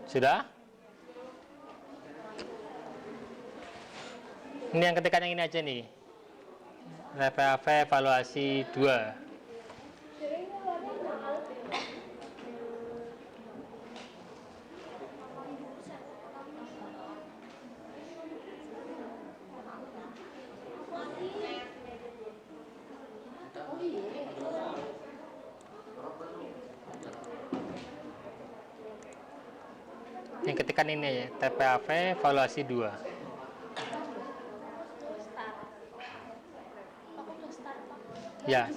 Sudah? Ini yang ketikan yang ini aja nih. RPAV evaluasi 2. Yang ketikan ini ya, TPAV valuasi 2. Start. Aku udah start, Pak. Ya.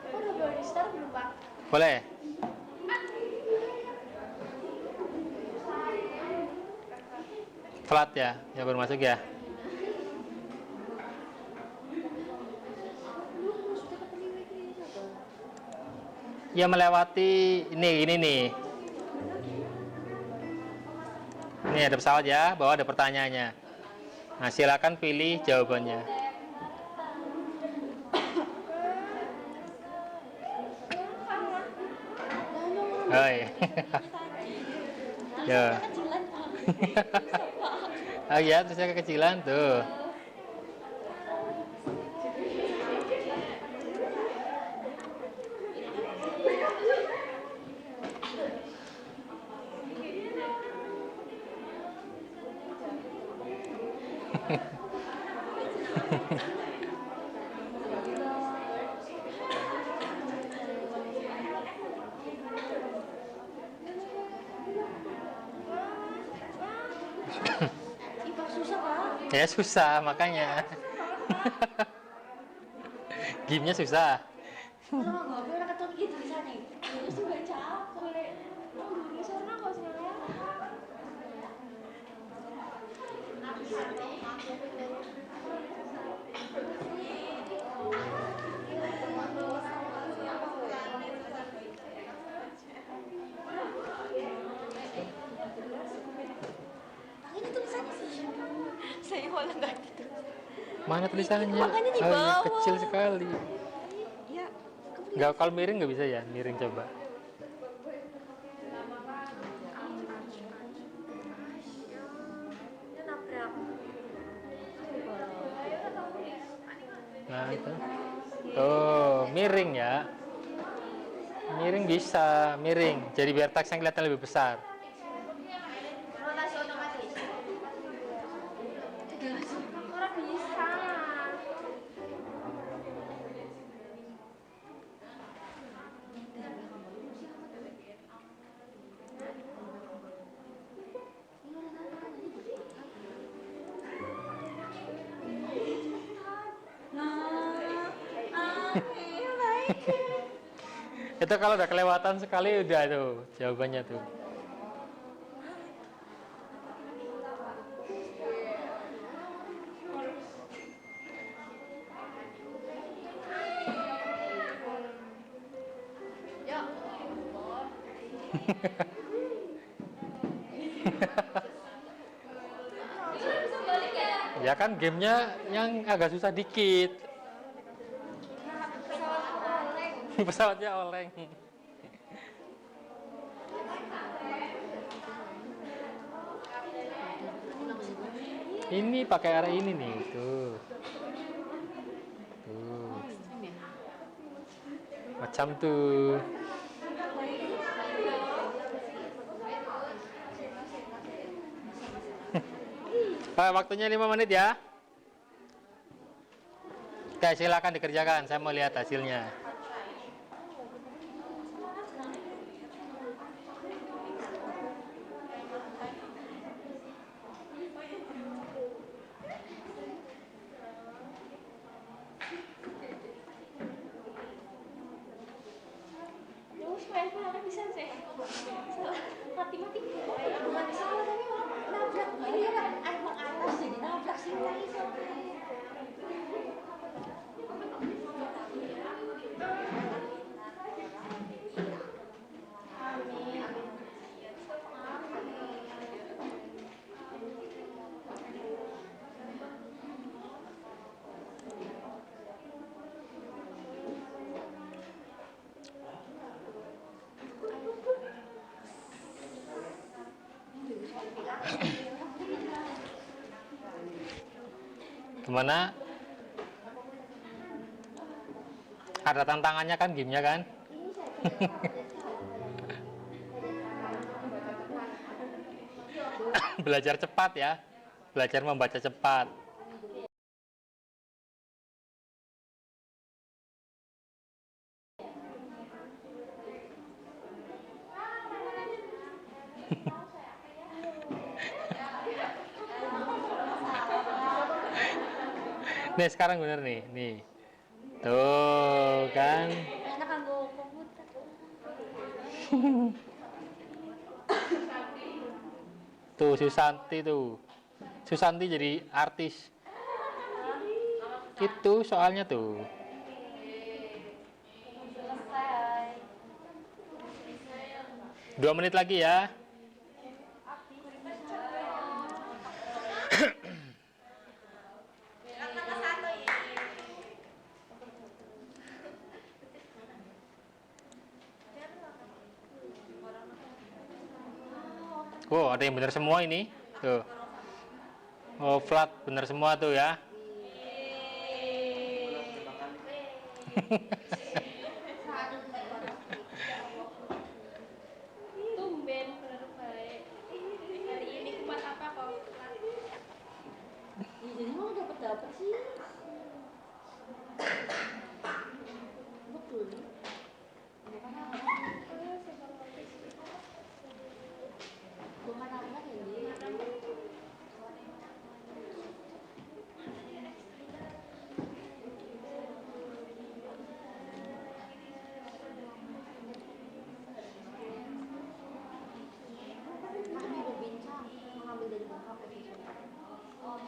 Aku udah boleh start belum, Pak? Boleh. Flat ya, ya baru masuk ya. Ya melewati ini nih. Ini ada pesawat ya, bawah ada pertanyaannya. Nah, silakan pilih jawabannya. Hai. Ya. Kecilan, Pak. Oh iya, terusnya kekecilan tuh. Ipak susah, Pak. Ya susah makanya. Game-nya susah. Kalau nggak boleh ketemu gitu tulisannya. Terus dibaca apa? Oh, dulu sarana kok sebenarnya. Ini tulisannya sih. Saya malah nggak gitu. Mana tulisannya? Makanya di Oh, iya, bawah. kecil sekali. Ya, Nggak, kalau miring nggak bisa ya? Miring coba. Nah itu. Tuh, miring ya. Miring bisa, miring. Jadi biar teksnya kelihatan lebih besar. Rotasi otomatis. Orang bisa. Itu kalau udah kelewatan sekali udah tuh jawabannya tuh. Ya kan gamenya yang agak susah dikit. Pesawatnya oleng. Ini pakai area ini nih, tuh. Tuh. Macam tuh. Waktunya 5 menit ya. Oke, silakan dikerjakan. Saya mau lihat hasilnya. bisa sih. Mati-mati. Bukan salah tapi nabrak. Ini ya Pak, emang atas jadi nabrak sih iso. Gimana? Ada tantangannya kan gamenya kan? Belajar cepat ya. Belajar membaca cepat. Nih sekarang bener nih. Tuh kan. Enak kanggo komputer. Tuh Susanti tuh. Susanti jadi artis. Itu soalnya tuh. Selesai. 2 menit lagi ya. Oh, ada yang benar semua ini. Tuh. Oh, flat benar semua tuh ya. Tumben bener baik. Hari ini kumat apa kok? Ya, jadi mau dapat sih. Betul. Bukan anak ya, kami berbincang mengambil dari bangkok episode. Oh,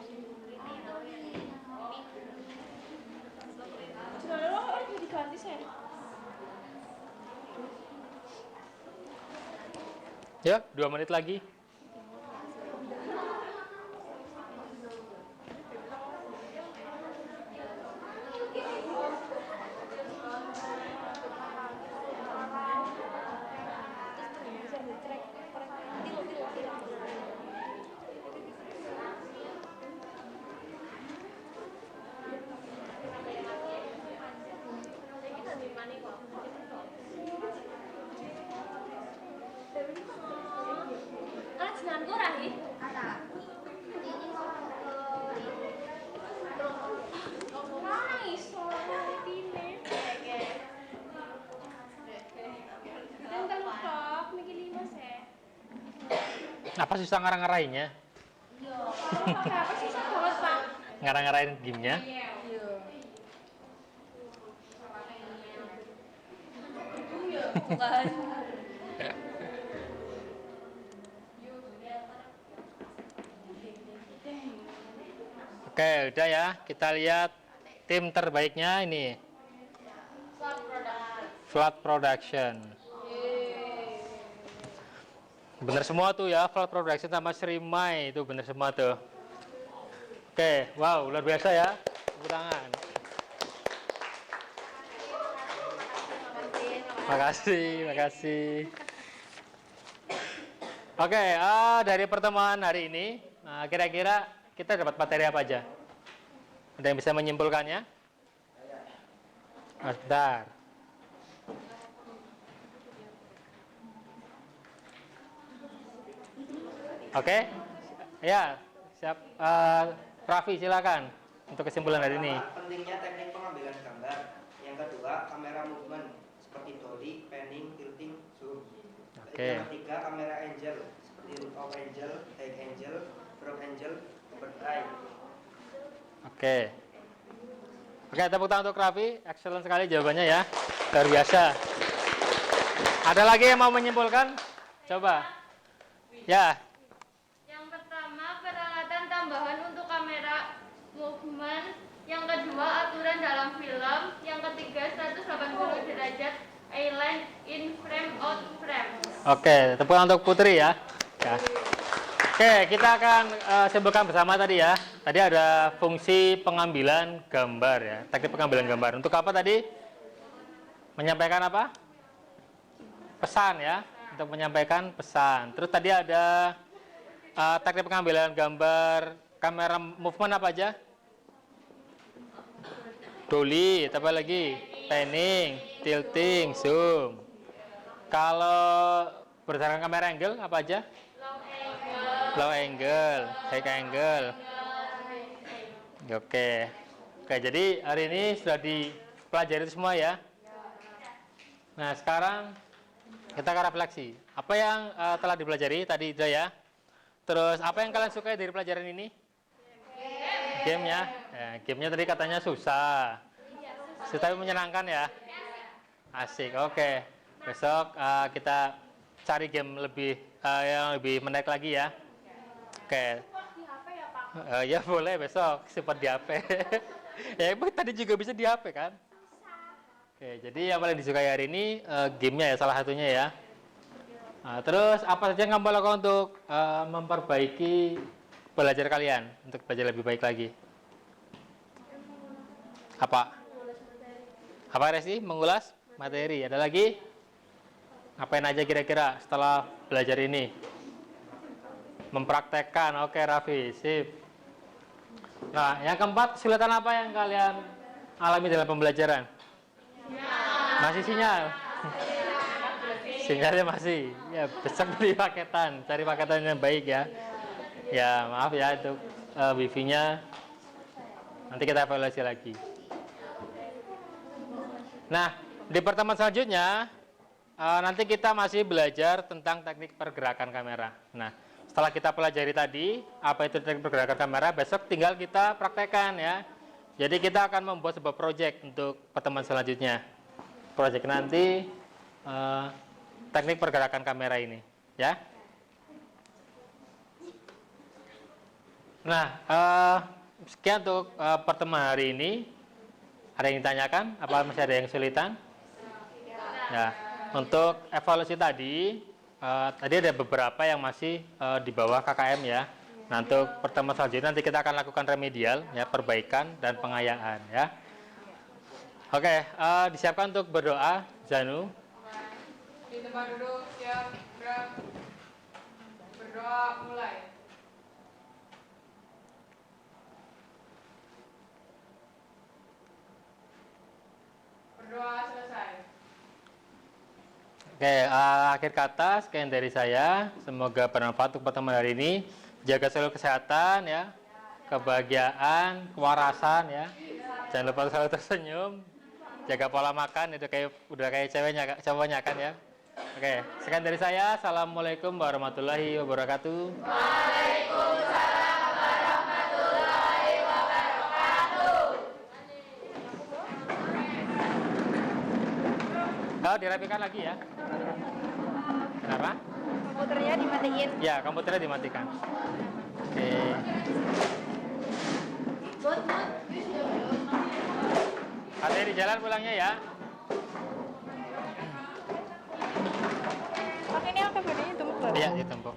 ini diganti saya. Ya, 2 menit lagi. Alat senang rahi. Apa susah ngarang-ngarainnya? Apa sih banget, Pak? Ngarang-ngarain gamenya? Bukan. Oke, udah ya. Kita lihat tim terbaiknya ini. Flood Production. Bener semua tuh ya, Flood Production sama Srimai itu bener semua tuh. Oke, wow, luar biasa ya. Tepuk tangan. Makasih. Oke, dari pertemuan hari ini, kira-kira kita dapat materi apa aja? Ada yang bisa menyimpulkannya? Bentar. Oke, ya, siap. Raffi, silakan untuk kesimpulan hari ini. Pentingnya teknik pengambilan gambar. Yang kedua, kamera movement seperti dolly, panning, tilting, zoom. Oke. Yang ketiga, kamera angel seperti top angel, high angel, broad angel, bird eye. Oke, tepuk tangan untuk Raffi. Excellent sekali jawabannya ya. Luar biasa. Ada lagi yang mau menyimpulkan? Coba. Ya. Yang pertama, peralatan tambahan untuk kamera movement. Yang kedua, aturan dalam film. Yang ketiga, 180 derajat eyeline in frame out frame. Oke, tepuk tangan untuk Putri ya. Oke, kita akan simpulkan bersama tadi ya. Tadi ada fungsi pengambilan gambar ya, teknik pengambilan gambar. Untuk apa tadi? Menyampaikan apa? Pesan ya, untuk menyampaikan pesan. Terus tadi ada teknik pengambilan gambar kamera movement apa aja? Dolly, apa lagi? Panning, tilting, zoom. Kalau berdasarkan kamera angle apa aja? Low angle, high angle. Oke, jadi hari ini sudah dipelajari semua ya. Nah, sekarang kita akan refleksi. Apa yang telah dipelajari tadi itu ya? Terus apa yang kalian sukai dari pelajaran ini? Game-nya. Ya, game-nya tadi katanya susah. Tapi menyenangkan ya? Asik. Oke. Besok kita cari game yang lebih menarik lagi ya. Oke. Ya boleh besok sempat di HP. Ya tadi juga bisa di HP kan? Oke, jadi yang paling disukai hari ini gamenya ya salah satunya ya. Nah, terus apa saja yang kamu lakukan untuk memperbaiki belajar kalian untuk belajar lebih baik lagi? Apa? Apa Resi? Mengulas materi. Ada lagi? Ngapain aja kira-kira setelah belajar ini? Mempraktekkan. Oke, Raffi, sip. Nah, yang keempat, kesulitan apa yang kalian alami dalam pembelajaran? Masih sinyal. Sinyalnya masih. Ya, besok beli paketan, cari paketan yang baik ya. Ya, maaf ya untuk wifi-nya. Nanti kita evaluasi lagi. Nah, di pertemuan selanjutnya nanti kita masih belajar tentang teknik pergerakan kamera. Nah, setelah kita pelajari tadi apa itu teknik pergerakan kamera, besok tinggal kita praktekkan ya. Jadi kita akan membuat sebuah proyek untuk pertemuan selanjutnya. Proyek nanti teknik pergerakan kamera ini, ya. Nah, sekian untuk pertemuan hari ini. Ada yang ditanyakan? Apa masih ada yang kesulitan? Ya, untuk evaluasi tadi ada beberapa yang masih di bawah KKM ya. Nah, untuk pertemuan selanjutnya nanti kita akan lakukan remedial, ya, perbaikan dan pengayaan ya. Oke, disiapkan untuk berdoa, Zanu. Di tempat duduk siap, gerak. Berdoa mulai. Berdoa selesai. Oke, akhir kata sekian dari saya. Semoga bermanfaat untuk pertemuan hari ini. Jaga selalu kesehatan ya, kebahagiaan, kewarasan ya. Jangan lupa selalu tersenyum. Jaga pola makan, itu udah kayak cowoknya kan ya. Oke, sekian dari saya. Assalamualaikum warahmatullahi wabarakatuh. Waalaikumsalam warahmatullahi wabarakatuh. Kalau dirapikan lagi ya. Kenapa? Komputernya dimatiin. Ya, komputernya dimatikan. Oke. Hati-hati di jalan pulangnya ya. Oke, ini apa bunyinya? Tunggu. Iya, ditumpuk.